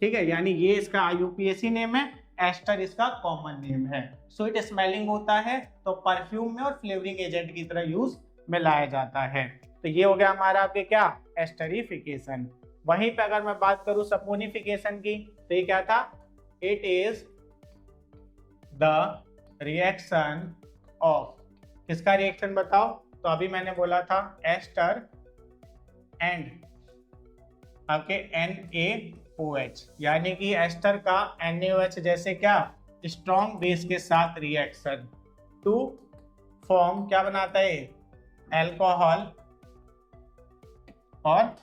ठीक है, यानी ये इसका IUPAC नेम है, एस्टर इसका कॉमन नेम है। स्वीट स्मेलिंग होता है तो परफ्यूम में और फ्लेवरिंग एजेंट की तरह यूज में लाया जाता है। तो ये हो गया हमारा आपके क्या, एस्टरिफिकेशन। वहीं पे अगर मैं बात करूं सपोनिफिकेशन की, तो ये क्या था, it is the reaction of, किसका रिएक्शन बताओ, तो अभी मैंने बोला था एस्टर एंड आपके NaOH, यानी कि एस्टर का NaOH जैसे क्या, स्ट्रॉन्ग बेस के साथ रिएक्शन टू फॉर्म क्या बनाता है, अल्कोहल और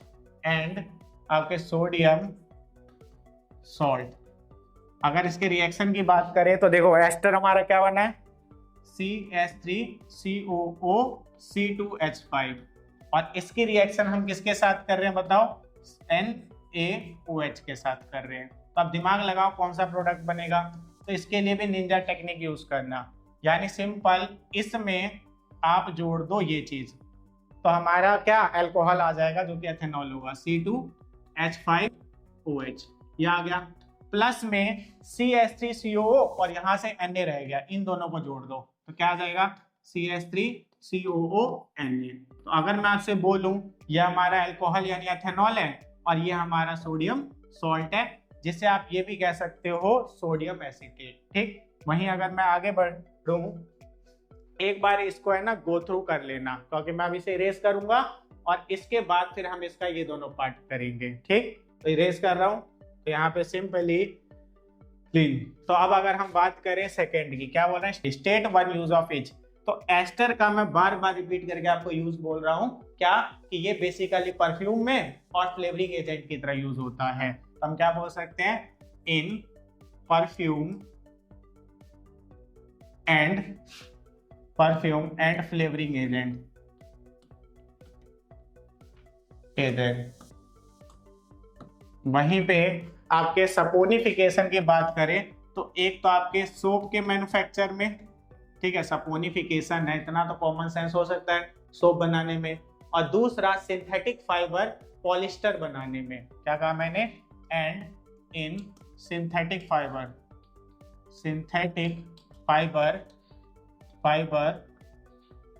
एंड आपके सोडियम सॉल्ट। अगर इसके रिएक्शन की बात करें तो देखो एस्टर हमारा क्या बना है, CH3COO C2H5, और इसकी रिएक्शन हम किसके साथ कर रहे हैं बताओ, NaOH के साथ कर रहे हैं। तो अब दिमाग लगाओ कौन सा प्रोडक्ट बनेगा, तो इसके लिए भी निंजा टेक्निक यूज करना, यानी सिंपल इसमें आप जोड़ दो ये चीज, तो हमारा क्या अल्कोहल आ जाएगा जो कि एथेनॉल होगा, C2H5OH। ये आ गया। प्लस में CH3COO और यहाँ से Na रह गया, इन दोनों को जोड़ दो तो क्या आ जाएगा CH3COO Na। तो अगर मैं आपसे बोलूं ये हमारा अल्कोहल यानी एथेनॉल है और ये हमारा सोडियम सॉल्ट है, जिसे आप ये भी कह सकते हो सोडियम एसीटेट। ठीक, वहीं अगर मैं आगे बढ़ूं, एक बार इसको है ना गो थ्रू कर लेना, क्योंकि मैं अब इसे इरेज करूंगा और इसके बाद फिर हम इसका ये दोनों पार्ट करेंगे। ठीक, तो इरेज कर रहा हूं, तो यहाँ पे सिंपली क्लीन। तो अब अगर हम बात करें सेकेंड की, क्या बोल रहे हैं, state one use of each. तो एस्टर का मैं बार बार रिपीट करके आपको यूज बोल रहा हूँ, क्या कि ये बेसिकली परफ्यूम में और फ्लेवरिंग एजेंट की तरह यूज होता है। तो हम क्या बोल सकते हैं, इन परफ्यूम एंड फ्लेवरिंग एजेंट। वहीं पे आपके सपोनिफिकेशन की बात करें तो एक तो आपके सोप के मैन्युफैक्चर में, ठीक है, सपोनिफिकेशन है, इतना तो कॉमन सेंस हो सकता है सोप बनाने में, और दूसरा सिंथेटिक फाइबर पॉलिस्टर बनाने में। क्या कहा मैंने, and in synthetic fibre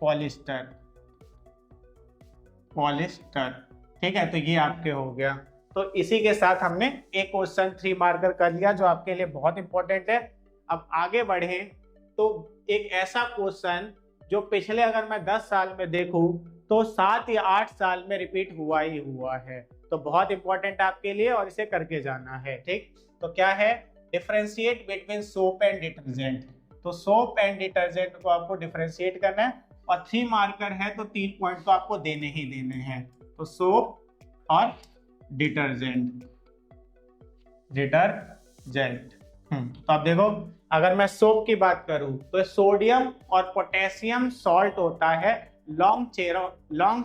polyester. ठीक है, तो ये आपके हो गया। तो इसी के साथ हमने एक क्वेश्चन 3 मार्कर कर लिया जो आपके लिए बहुत इंपॉर्टेंट है। अब आगे बढ़े तो एक ऐसा क्वेश्चन जो पिछले अगर मैं 10 साल में देखूं तो 7 या 8 साल में रिपीट हुआ ही हुआ है, तो बहुत इंपॉर्टेंट आपके लिए और इसे करके जाना है। ठीक, तो क्या है, differentiate between soap and detergent. तो सोप एंड डिटर्जेंट को आपको डिफरेंशिएट करना है और 3 मार्कर है तो 3 पॉइंट तो आपको देने ही देने हैं। तो सोप और डिटर्जेंट। तो अब देखो, अगर मैं सोप की बात करूं तो सोडियम और पोटेशियम सॉल्ट होता है long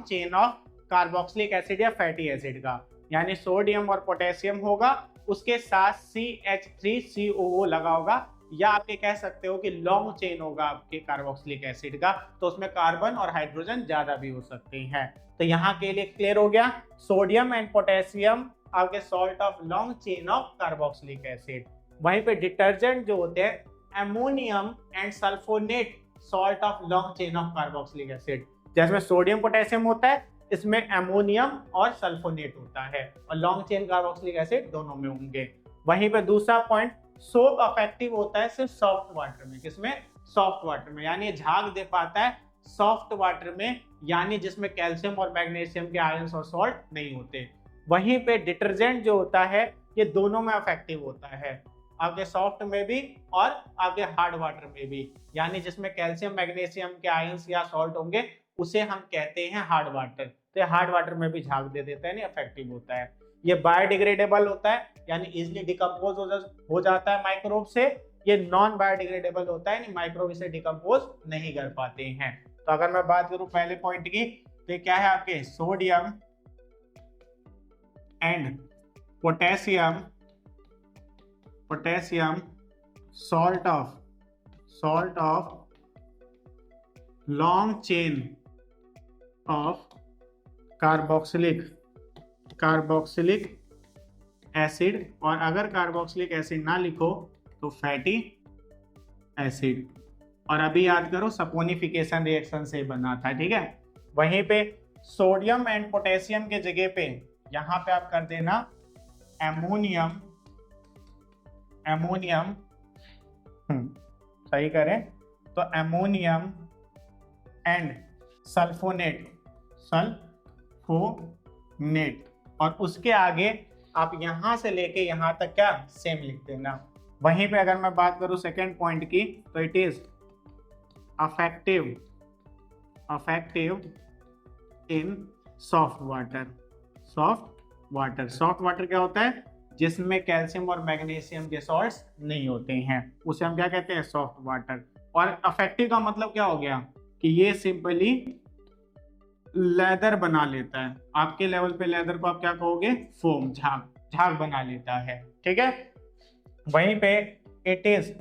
chain of carboxylic acid या फैटी एसिड का, यानी सोडियम और पोटेशियम होगा, उसके साथ CH3COO लगा होगा, या आपके कह सकते हो कि लॉन्ग चेन होगा आपके कार्बोक्सिलिक एसिड का, तो उसमें कार्बन और हाइड्रोजन ज्यादा भी हो सकते हैं। तो यहाँ के लिए क्लियर हो गया, सोडियम एंड पोटेशियम आपके salt of long chain of carboxylic acid. वहीं पे डिटर्जेंट जो होते हैं ammonium and sulphonate salt of long chain of carboxylic acid. जैसे सोडियम पोटेशियम होता है, इसमें एमोनियम और सल्फोनेट होता है, और लॉन्ग चेन कार्बोक्सिलिक एसिड दोनों में होंगे। वहीं पे दूसरा पॉइंट, सोप अफेक्टिव होता है सिर्फ सॉफ्ट वाटर में। किसमें, सॉफ्ट वाटर में, यानी झाग दे पाता है सॉफ्ट वाटर में, यानी जिसमें कैल्शियम और मैग्नीशियम के आयंस और सॉल्ट नहीं होते। वहीं पे डिटर्जेंट जो होता है ये दोनों में अफेक्टिव होता है, आपके सॉफ्ट में भी और आपके हार्ड वाटर में भी, यानी जिसमें कैल्शियम मैग्नीशियम के आयंस या सॉल्ट होंगे उसे हम कहते हैं हार्ड वाटर। तो हार्ड वाटर में भी झाग दे देता है, नहीं अफेक्टिव होता है। ये बायोडिग्रेडेबल होता है, यानी इजिली डिकम्पोज हो जाता है माइक्रोब से। ये नॉन बायोडिग्रेडेबल होता है, यानी माइक्रोब इसे डिकम्पोज नहीं कर पाते हैं। तो अगर मैं बात करूं पहले पॉइंट की, तो क्या है आपके sodium and potassium salt of long chain of carboxylic acid, और अगर कार्बोक्सिलिक एसिड ना लिखो तो फैटी एसिड। और अभी याद करो सपोनिफिकेशन रिएक्शन से बना था, ठीक है। वहीं पे सोडियम एंड पोटेशियम के जगह पे यहां पे आप कर देना एमोनियम, सही करें तो एमोनियम एंड सल्फोनेट, और उसके आगे आप यहां से लेके यहां तक क्या सेम लिख देना। वहीं पे अगर मैं बात करूं सेकेंड पॉइंट की, तो it is affective in soft water क्या होता है, जिसमें कैल्शियम और मैग्नीशियम के सॉल्ट्स नहीं होते हैं, उसे हम क्या कहते हैं, सॉफ्ट वाटर। और अफेक्टिव का मतलब क्या हो गया कि ये सिंपली लेदर बना लेता है, आपके लेवल पे लेदर को आप क्या कहोगे, फोम, झाग बना लेता है, ठीक है। वहीं पे it is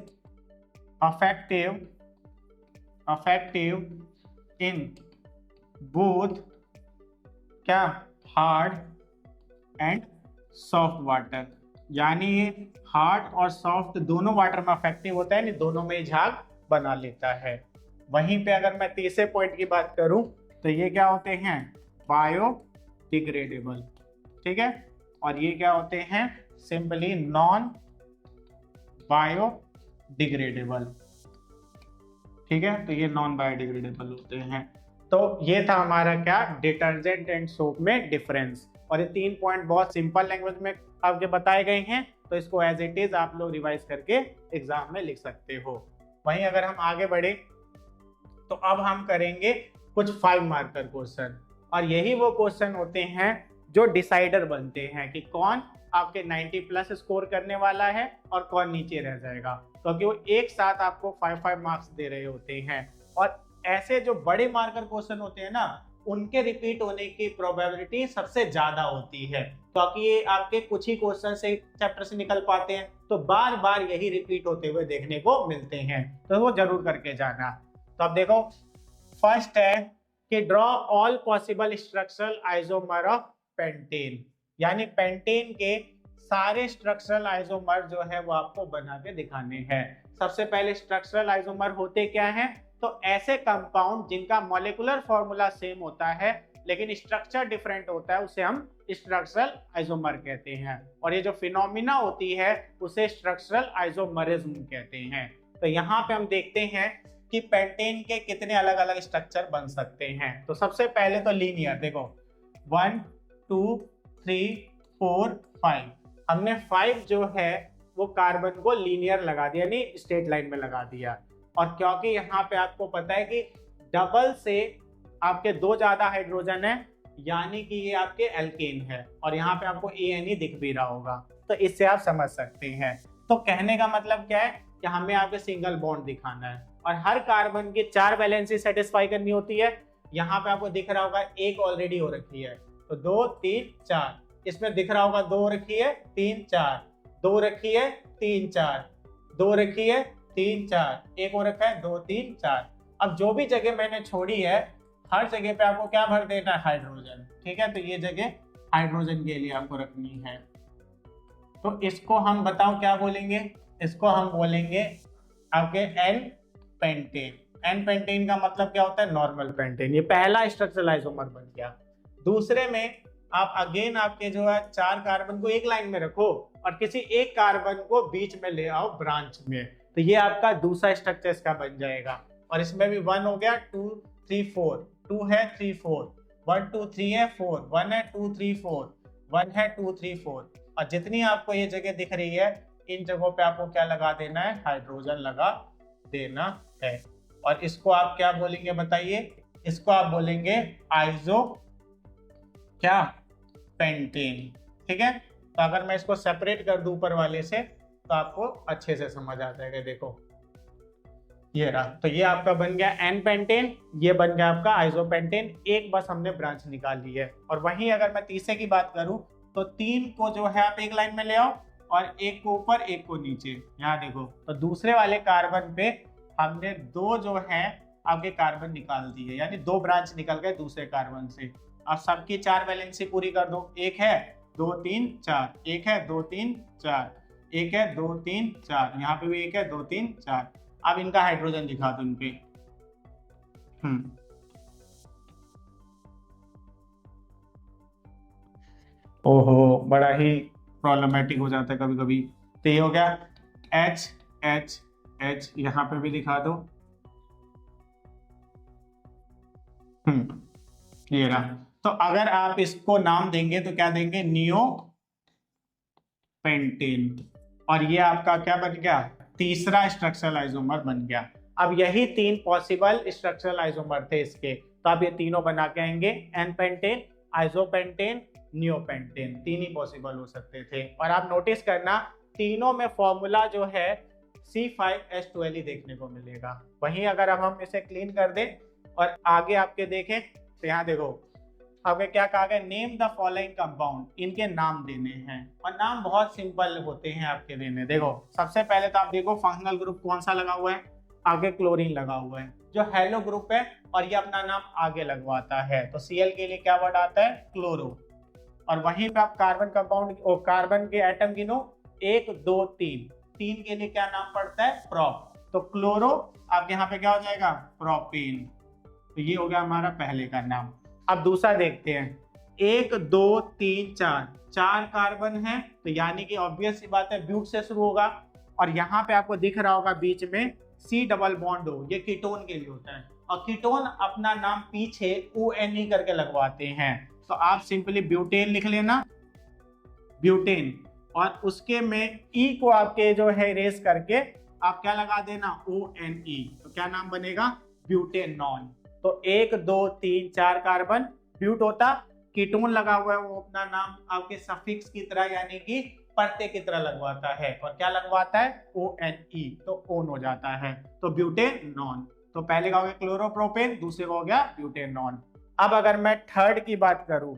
affective in both क्या, हार्ड एंड सॉफ्ट वाटर, यानी ये हार्ड और सॉफ्ट दोनों वाटर में इफेक्टिव होता है, दोनों में झाग बना लेता है। वहीं पे अगर मैं तीसरे पॉइंट की बात करूं तो ये क्या होते हैं, बायोडिग्रेडेबल, ठीक है, और ये क्या होते हैं, सिंपली नॉन बायोडिग्रेडेबल, ठीक है, तो ये नॉन बायोडिग्रेडेबल होते हैं। तो ये था हमारा क्या, डिटर्जेंट एंड सोप में डिफरेंस। और ये 3 पॉइंट बहुत सिंपल लैंग्वेज में आपके बताए गए हैं, तो इसको एज इट इज आप लोग रिवाइज करके एग्जाम में लिख सकते हो। वहीं अगर हम आगे बढ़े तो अब हम करेंगे कुछ 5 मार्कर क्वेश्चन, और यही वो क्वेश्चन होते हैं जो डिसाइडर बनते हैं कि कौन आपके 90 प्लस स्कोर करने वाला है और कौन नीचे रह जाएगा, क्योंकि वो एक साथ आपको 5-5 मार्क्स दे रहे होते हैं। और ऐसे जो बड़े मार्कर क्वेश्चन होते हैं ना, उनके रिपीट होने की प्रोबेबिलिटी सबसे ज्यादा होती है, क्योंकि ये आपके कुछ ही क्वेश्चन से चैप्टर से निकल पाते हैं, तो बार बार यही रिपीट होते हुए देखने को मिलते हैं, तो वो जरूर करके जाना। तो अब देखो, फर्स्ट है कि draw all possible structural isomer of pentane, यानी पेंटेन के सारे स्ट्रक्चरल आइसोमर जो है वो आपको बना के दिखाने हैं। सबसे पहले स्ट्रक्चरल आइसोमर होते क्या हैं, तो ऐसे कंपाउंड जिनका मॉलिक्यूलर फॉर्मूला सेम होता है लेकिन स्ट्रक्चर डिफरेंट होता है, उसे हम स्ट्रक्चरल आइसोमर कहते हैं। और ये जो फिनोमिना होती है उसे स्ट्रक्चरल आइसोमरिज्म कहते हैं। तो यहाँ पे हम देखते हैं कि पेंटेन के कितने अलग अलग स्ट्रक्चर बन सकते हैं। तो सबसे पहले तो लीनियर, देखो 1 2 3 4 5, हमने 5 जो है वो कार्बन को लीनियर लगा दिया, यानी स्ट्रेट लाइन में लगा दिया। और क्योंकि यहाँ पे आपको पता है कि डबल से आपके 2 ज्यादा हाइड्रोजन है, यानी कि ये आपके एल्केन है, और यहाँ पे आपको ANE दिख भी रहा होगा, तो इससे आप समझ सकते हैं। तो कहने का मतलब क्या है कि हमें आपके सिंगल बॉन्ड दिखाना है और हर कार्बन की 4 वैलेंसी सेटिस्फाई करनी होती है। यहाँ पे आपको दिख रहा होगा 1 ऑलरेडी हो रखी है, तो 2 3 4, इसमें दिख रहा होगा 2 रखी है 3 4, 2 रखी है 3 4, 2 रखी है 3 4, एक और रखा है 2 3 4। अब जो भी जगह मैंने छोड़ी है हर जगह पे आपको क्या भर देना है, हाइड्रोजन, ठीक है, तो ये जगह हाइड्रोजन के लिए आपको रखनी है। तो इसको हम बताओ क्या बोलेंगे, इसको हम बोलेंगे आपके एन पेंटेन। एन पेंटेन का मतलब क्या होता है, नॉर्मल पेंटेन। ये पहला स्ट्रक्चरल आइसोमर बन गया। दूसरे में आप अगेन आपके जो है 4 कार्बन को एक लाइन में रखो और किसी एक कार्बन को बीच में ले आओ ब्रांच में, तो ये आपका दूसरा स्ट्रक्चर इसका बन जाएगा। और इसमें भी 1 हो गया, 2 3 4, 2 है 3 4, 1 2 3 है 4, 1 है 2 3 4, 1 है 2 3 4। और जितनी आपको ये जगह दिख रही है इन जगहों पे आपको क्या लगा देना है, हाइड्रोजन लगा देना है। और इसको आप क्या बोलेंगे बताइए, इसको आप बोलेंगे आइसो क्या, पेंटेन, ठीक है। तो अगर मैं इसको सेपरेट कर दूं ऊपर वाले से तो आपको अच्छे से समझ आ जाएगा। देखो ये रहा, तो ये आपका बन गया एन पेंटेन, ये बन गया आपका आइसोपेंटेन। एक बस हमने ब्रांच निकाल ली है। और वहीं अगर मैं तीसरे की बात करूं तो 3 को जो है आप एक लाइन में ले आओ और एक को ऊपर एक को नीचे। यहाँ देखो, तो दूसरे वाले कार्बन पे हमने 2 जो है आपके कार्बन निकाल दिए, यानी 2 ब्रांच निकल गए दूसरे कार्बन से। अब सबकी 4 वैलेंसी पूरी कर दो, 1 है 2 3 4, 1 है 2 3 4, 1 है 2 3 4, यहाँ पे भी 1 है 2 3 4। अब इनका हाइड्रोजन दिखा दो इनपे। ओहो, बड़ा ही प्रॉब्लमेटिक हो जाता है कभी कभी। तो ये हो गया H H H, यहाँ पे भी दिखा दो। ये रहा। तो अगर आप इसको नाम देंगे तो क्या देंगे, नियो पेंटेन। और ये आपका क्या बन गया, तीसरा स्ट्रक्चरल आइसोमर बन गया। अब यही 3 पॉसिबल स्ट्रक्चरल आइसोमर थे इसके, तो आप ये तीनों बना के आएंगे, एन पेंटेन, आइसोपेंटेन, नियोपेंटेन, 3 ही पॉसिबल हो सकते थे। और आप नोटिस करना तीनों में फॉर्मूला जो है C5H12 ही देखने को मिलेगा। वहीं अगर अब हम इसे क्लीन कर दें और आगे आपके देखें तो यहाँ देखो आपके क्या कहा गया, नेम द फॉलोइंग कंपाउंड, इनके नाम देने हैं। और नाम बहुत सिंपल होते हैं आपके देने। देखो सबसे पहले तो आप देखो फंक्शनल ग्रुप कौन सा लगा हुआ है, आगे क्लोरीन लगा हुआ है, जो हेलो ग्रुप है और ये अपना नाम आगे लगवाता है, तो Cl के लिए क्या वर्ड आता है, क्लोरो। और वहीं पे आप कार्बन कंपाउंड और कार्बन के एटम गिनो, 1 2 3, 3 के लिए क्या नाम पड़ता है, प्रोप, तो क्लोरो आप यहाँ पे क्या हो जाएगा, प्रोपेन। तो ये हो गया हमारा पहले का नाम। अब दूसरा देखते हैं, 1 2 3 4, 4 कार्बन है, तो यानी कि ऑब्वियस सी बात है ब्यूट से शुरू होगा। और यहाँ पे आपको दिख रहा होगा बीच में C डबल बॉन्ड O, ये कीटोन के लिए होता है, और कीटोन अपना नाम पीछे ONE करके लगवाते हैं, तो आप सिंपली ब्यूटेन लिख लेना, ब्यूटेन, और उसके में E को आपके जो है रेस करके आप क्या लगा देना, ONE, तो क्या नाम बनेगा, ब्यूटेनॉन। तो 1 2 3 4 कार्बन, ब्यूट होता, कीटोन लगा हुआ है, वो अपना नाम आपके सफिक्स की तरह यानी कि प्रत्यय की तरह लगवाता है, और क्या लगवाता है, ONE, तो ओन हो जाता है, तो ब्यूटेनॉन। तो पहले का हो गया क्लोरोप्रोपेन, दूसरे का हो गया ब्यूटेनॉन। अब अगर मैं थर्ड की बात करूं,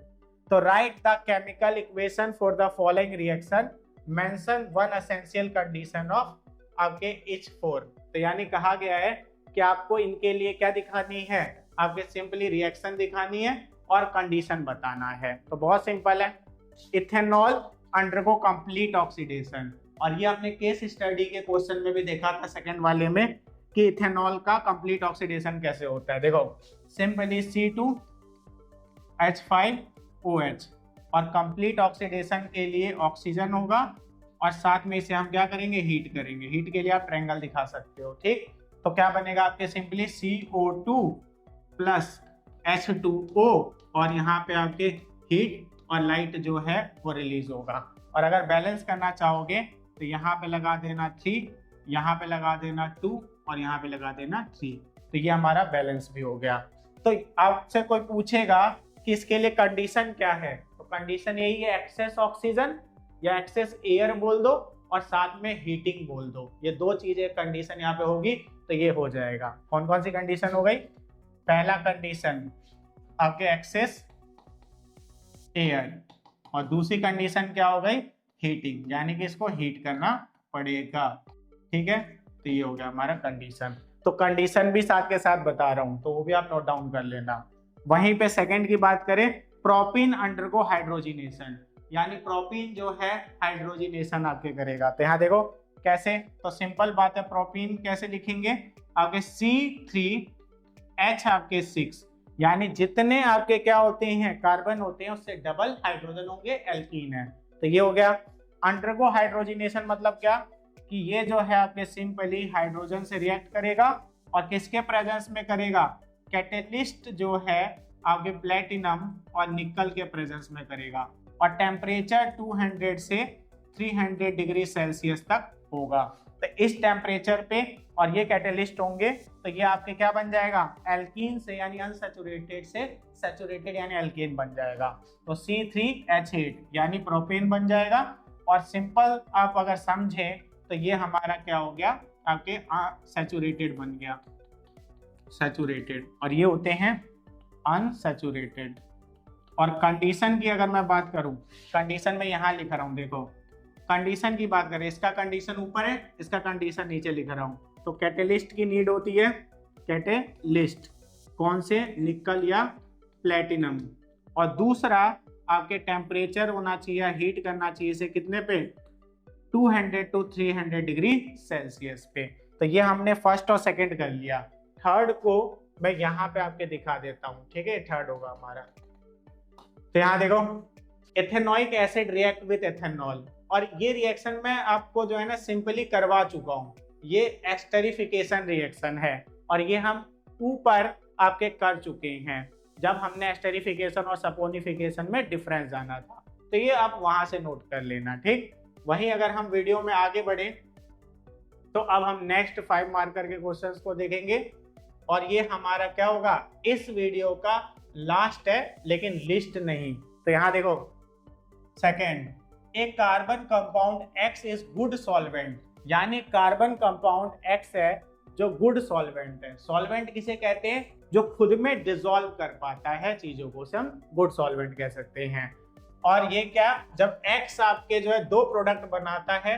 तो right the chemical equation for the following reaction, mention one essential condition of आपके इच 4। तो यानी कहा गया है कि आपको इनके लिए क्या दिखानी है, आपके सिंपली रिएक्शन दिखानी है और कंडीशन बताना है। तो बहुत सिंपल है, इथेनॉल अंडरगो कंप्लीट ऑक्सीडेशन, और ये आपने केस स्टडी के क्वेश्चन में भी देखा था सेकंड वाले में कि इथेनॉल का कंप्लीट ऑक्सीडेशन कैसे होता है। देखो सिंपली C2H5OH, और कंप्लीट ऑक्सीडेशन के लिए ऑक्सीजन होगा और साथ में इसे हम क्या करेंगे, हीट करेंगे। हीट के लिए आप ट्रायंगल दिखा सकते हो, ठीक। तो क्या बनेगा आपके, सिंपली CO2 प्लस H2O, और यहाँ पे आपके हीट और लाइट जो है वो रिलीज होगा। और अगर बैलेंस करना चाहोगे तो यहाँ पे लगा देना 3, यहाँ पे लगा देना 2, और यहाँ पे लगा देना 3, तो ये हमारा बैलेंस भी हो गया। तो आपसे कोई पूछेगा कि इसके लिए कंडीशन क्या है, तो कंडीशन यही है, एक्सेस ऑक्सीजन या एक्सेस एयर बोल दो और साथ में हीटिंग बोल दो, ये दो चीजें कंडीशन यहाँ पे होगी, तो ये हो जाएगा। कौन कौन सी कंडीशन हो गई, पहला कंडीशन आपके एक्सेस एयर, और दूसरी कंडीशन क्या हो गई, हीटिंग, यानी कि इसको हीट करना पड़ेगा, ठीक है। तो ये हो गया हमारा कंडीशन। तो कंडीशन भी साथ के साथ बता रहा हूं, तो वो भी आप नोट डाउन कर लेना। वहीं पे सेकंड की बात करें, प्रोपीन अंडरगो हाइड्रोजिनेशन, यानी प्रोपीन जो है हाइड्रोजिनेशन आपके करेगा। तो यहाँ देखो कैसे, तो सिंपल बात है, प्रोपीन कैसे लिखेंगे, आपके C3H आपके 6, यानी जितने आपके क्या होते हैं कार्बन होते हैं उससे डबल हाइड्रोजन होंगे, एल्कीन है। तो ये हो गया। अंडरगो हाइड्रोजिनेशन मतलब क्या, कि ये जो है आपके सिंपली हाइड्रोजन से रिएक्ट करेगा, और किसके प्रेजेंस में करेगा, कैटेलिस्ट जो है आपके प्लेटिनम और निकल के प्रेजेंस में करेगा, और टेम्परेचर 200 से 300 डिग्री सेल्सियस तक होगा। तो इस टेम्परेचर पे और ये कैटेलिस्ट होंगे, तो ये आपके क्या बन जाएगा, एल्कीन से यानी अनसैचुरेटेड से सैचुरेटेड यानी एल्कीन बन जाएगा। तो C3H8 यानी प्रोपेन बन जाएगा। और सिंपल आप अगर समझे तो ये हमारा क्या हो गया, आपके सैचुरेटेड बन गया, सैचुरेटेड, और ये होते हैं अनसैचुरेटेड। और कंडीशन की अगर मैं बात करूं, कंडीशन में यहाँ लिख रहा हूं, देखो कंडीशन की बात करें, इसका कंडीशन ऊपर है, इसका कंडीशन नीचे लिख रहा हूं। तो कैटेलिस्ट की नीड होती है, कैटेलिस्ट कौन से, निकल या प्लेटिनम, और दूसरा आपके टेम्परेचर होना चाहिए, हीट करना चाहिए इसे कितने पे, 200 to 300 डिग्री सेल्सियस पे। तो ये हमने फर्स्ट और सेकंड कर लिया। थर्ड को मैं यहाँ पे आपके दिखा देता हूँ, ठीक है, थर्ड होगा हमारा। तो यहाँ देखो, ethanoic acid react with ethanol, और ये रिएक्शन मैं आपको जो है ना सिंपली करवा चुका हूँ। ये एस्टरिफिकेशन रिएक्शन है, और ये हम ऊपर आपके कर चुके हैं जब हमने एस्टरिफिकेशन और सपोनिफिकेशन में डिफरेंस जाना था। तो ये आप वहां से नोट कर लेना, ठीक। वहीं अगर हम वीडियो में आगे बढ़े तो अब हम नेक्स्ट 5 मार्कर के क्वेश्चंस को देखेंगे, और ये हमारा क्या होगा, इस वीडियो का लास्ट है, लेकिन लिस्ट नहीं। तो यहाँ देखो, second, A carbon compound X is good solvent, यानी कार्बन कंपाउंड X है जो गुड सॉल्वेंट है। सॉल्वेंट किसे कहते हैं, जो खुद में डिसॉल्व कर पाता है चीजों को, से हम गुड सॉल्वेंट कह सकते हैं। और ये क्या, जब X आपके जो है 2 प्रोडक्ट बनाता है,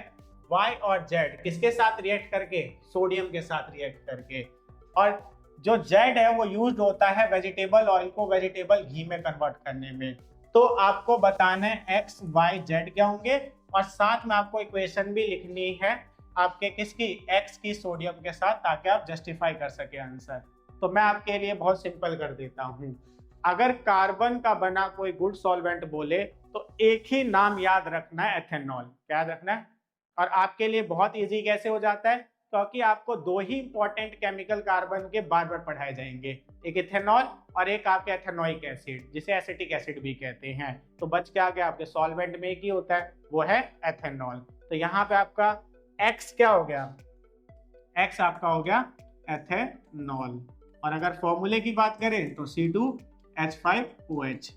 Y और Z किसके साथ रिएक्ट करके, सोडियम के साथ रिएक्ट करके। और जो Z है वो यूज होता है वेजिटेबल ऑयल को वेजिटेबल घी में कन्वर्ट करने में। तो आपको बताना है X, Y, Z क्या होंगे, और साथ में आपको इक्वेशन भी लिखनी है आपके किसकी, X की सोडियम के साथ, ताकि आप जस्टिफाई कर सके आंसर। तो मैं आपके लिए बहुत सिंपल कर देता हूँ। अगर कार्बन का बना कोई गुड सॉल्वेंट बोले तो एक ही नाम याद रखना है, एथेनॉल। क्या याद रखना है? और आपके लिए बहुत इजी कैसे हो जाता है, क्योंकि आपको दो ही इंपॉर्टेंट केमिकल कार्बन के बार बार पढ़ाए जाएंगे, एक इथेनॉल और एक आपके एथेनोइक एसिड, जिसे एसिटिक एसिड भी कहते हैं। तो बच के आगे आपके सॉल्वेंट में एक ही होता है, वो है एथेनॉल। तो यहाँ पे आपका X क्या हो गया, X आपका हो गया एथेनॉल। और अगर फॉर्मूले की बात करें तो C2H5OH।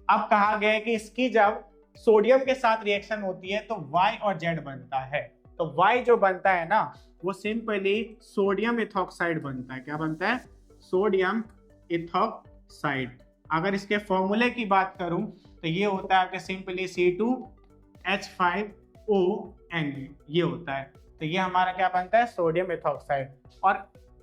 अब कहा गया है कि इसकी जब सोडियम के साथ रिएक्शन होती है तो Y और Z बनता है। तो Y जो बनता है ना, वो सिंपली सोडियम इथॉक्साइड बनता है। क्या बनता है? Sodium ethoxide. अगर इसके फॉर्मूले की बात करूं तो ये होता है आपके सिंपली C2H5ON, ये होता है। तो ये हमारा क्या बनता है, सोडियम इथॉक्साइड। और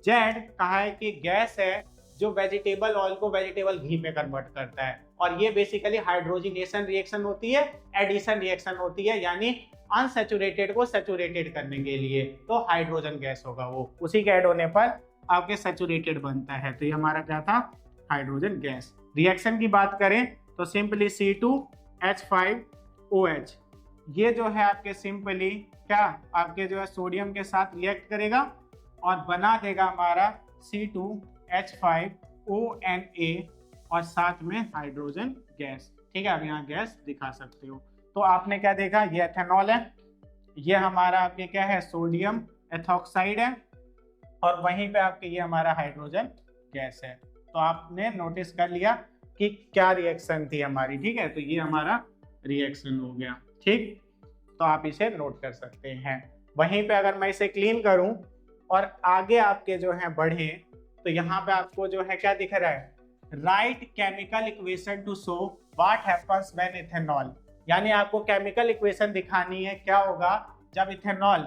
Z कहा है कि गैस है जो वेजिटेबल ऑयल को वेजिटेबल घी में कन्वर्ट करता है, और ये बेसिकली हाइड्रोजिनेशन रिएक्शन होती है, एडिशन रिएक्शन होती है, यानी अनसैचुरेटेड को सैचुरेटेड करने के लिए। तो हाइड्रोजन गैस होगा वो, उसी के ऐड होने पर आपके सैचुरेटेड बनता है। तो ये हमारा क्या था, हाइड्रोजन गैस। रिएक्शन की बात करें तो सिंपली C2H5OH, ये जो है आपके सिंपली क्या, आपके जो है सोडियम के साथ रिएक्ट करेगा और बना देगा हमारा C2H5ONA और साथ में हाइड्रोजन गैस। ठीक है, आप यहाँ गैस दिखा सकते हो। तो आपने क्या देखा, ये एथेनॉल है, ये हमारा आपके क्या है, सोडियम एथॉक्साइड है, और वहीं पे आपके ये हमारा हाइड्रोजन गैस है। तो आपने नोटिस कर लिया कि क्या रिएक्शन थी हमारी। ठीक है, तो ये हमारा रिएक्शन हो गया। ठीक, तो आप इसे नोट कर सकते हैं। वहीं पे अगर मैं इसे क्लीन करूं और आगे आपके जो है बढ़े, तो यहाँ पे आपको जो है क्या दिख रहा है, right chemical equation two show what happens when ethanol. यानी आपको केमिकल इक्वेशन दिखानी है, क्या होगा जब इथेनॉल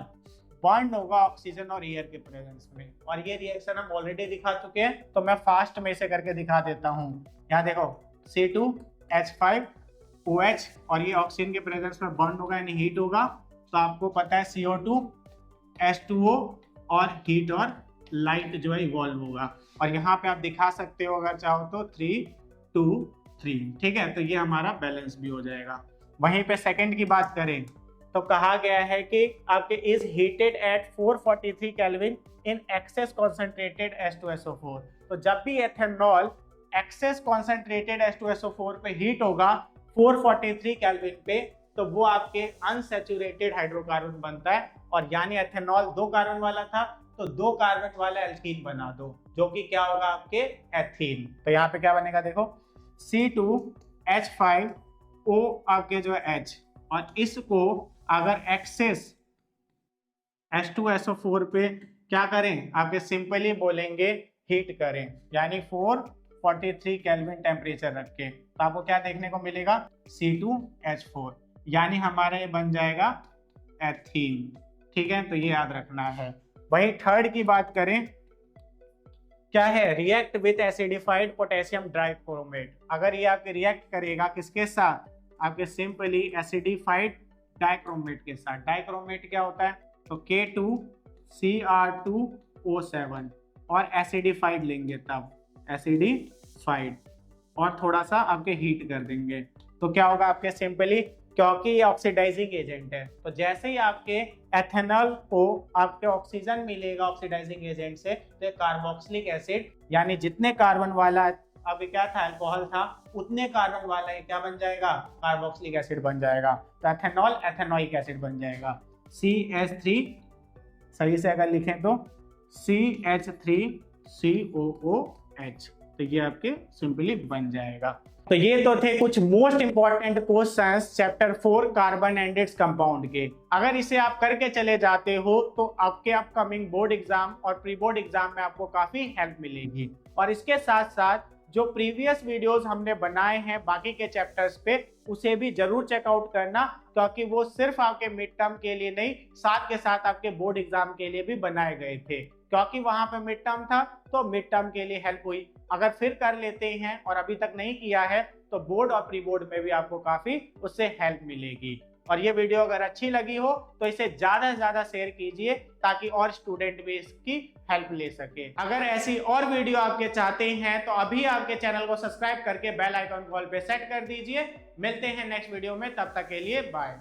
बॉन्ड होगा ऑक्सीजन और एयर के प्रेजेंस में। और ये रिएक्शन हम ऑलरेडी दिखा चुके हैं, तो मैं फास्ट में इसे करके दिखा देता हूँ। यहाँ देखो C2H5OH, और ये ऑक्सीजन के प्रेजेंस में बॉन्ड होगा यानी हीट होगा। तो आपको पता है CO2H2O और हीट और लाइट जो है इवॉल्व होगा। और यहाँ पे आप दिखा सकते हो अगर चाहो तो 3-2-3। ठीक है, तो ये हमारा बैलेंस भी हो जाएगा। वहीं पे सेकंड की बात करें तो कहा गया है कि आपके is heated at 443 kelvin in excess concentrated H2SO4। तो जब भी एथेनॉल एक्सेस कॉन्सेंट्रेटेड H2SO4 पे हीट होगा 443 केल्विन पे, तो वो आपके अनसैचुरेटेड हाइड्रोकार्बन बनता है। और यानी एथेनॉल 2 कार्बन वाला था, तो 2 कार्बन वाला एल्कीन बना दो, जो कि क्या होगा आपके एथीन। तो यहाँ पे क्या बनेगा देखो, C2H5O आपके जो है H, और इसको अगर एक्सेस H2SO4 पे क्या करें, आपके सिंपली बोलेंगे हीट करें, यानी 443 केल्विन टेम्परेचर रखें, तो आपको क्या देखने को मिलेगा, C2H4, यानी हमारा ये बन जाएगा एथीन। ठीक है, तो ये याद रखना है। वही थर्ड की बात करें, क्या है, react with acidified potassium dichromate. अगर ये आपके रिएक्ट करेगा किसके साथ, आपके सिंपली एसिडिफाइड डाइक्रोमेट के साथ। डाइक्रोमेट क्या होता है, तो K2Cr2O7, और एसिडिफाइड लेंगे तब एसिडिफाइड, और थोड़ा सा आपके हीट कर देंगे, तो क्या होगा आपके सिंपली, क्योंकि ये ऑक्सीडाइजिंग एजेंट है, तो जैसे ही आपके एथेनॉल को आपके ऑक्सीजन मिलेगा ऑक्सीडाइजिंग एजेंट से, तो कार्बोक्सिलिक एसिड, यानी जितने कार्बन वाला अभी क्या था, अल्कोहल था, उतने कार्बन वाला ये क्या बन जाएगा, कार्बोक्सिलिक एसिड बन जाएगा। तो एथेनॉल एथेनोइक एसिड बन जाएगा, CH3, सही से अगर लिखें तो CH3COOH। तो ये आपके सिंपली बन जाएगा। तो ये तो थे कुछ most important questions chapter 4 carbon and its compound के। अगर इसे आप करके चले जाते हो तो आपके अपकमिंग बोर्ड एग्जाम और प्री बोर्ड एग्जाम में आपको काफी हेल्प मिलेगी। और इसके साथ साथ जो प्रीवियस वीडियोस हमने बनाए हैं बाकी के चैप्टर्स पे, उसे भी जरूर चेकआउट करना, क्योंकि वो सिर्फ आपके मिड टर्म के लिए नहीं, साथ के साथ आपके बोर्ड एग्जाम के लिए भी बनाए गए थे, क्योंकि वहां पे मिड टर्म था तो मिड टर्म के लिए हेल्प हुई। अगर फिर कर लेते हैं और अभी तक नहीं किया है तो बोर्ड और प्री बोर्ड में भी आपको काफी उससे हेल्प मिलेगी। और ये वीडियो अगर अच्छी लगी हो तो इसे ज्यादा से ज्यादा शेयर कीजिए, ताकि और स्टूडेंट भी इसकी हेल्प ले सके। अगर ऐसी और वीडियो आपके चाहते हैं तो अभी आपके चैनल को सब्सक्राइब करके बेल आइकन कॉल पे सेट कर दीजिए। मिलते हैं नेक्स्ट वीडियो में, तब तक के लिए बाय।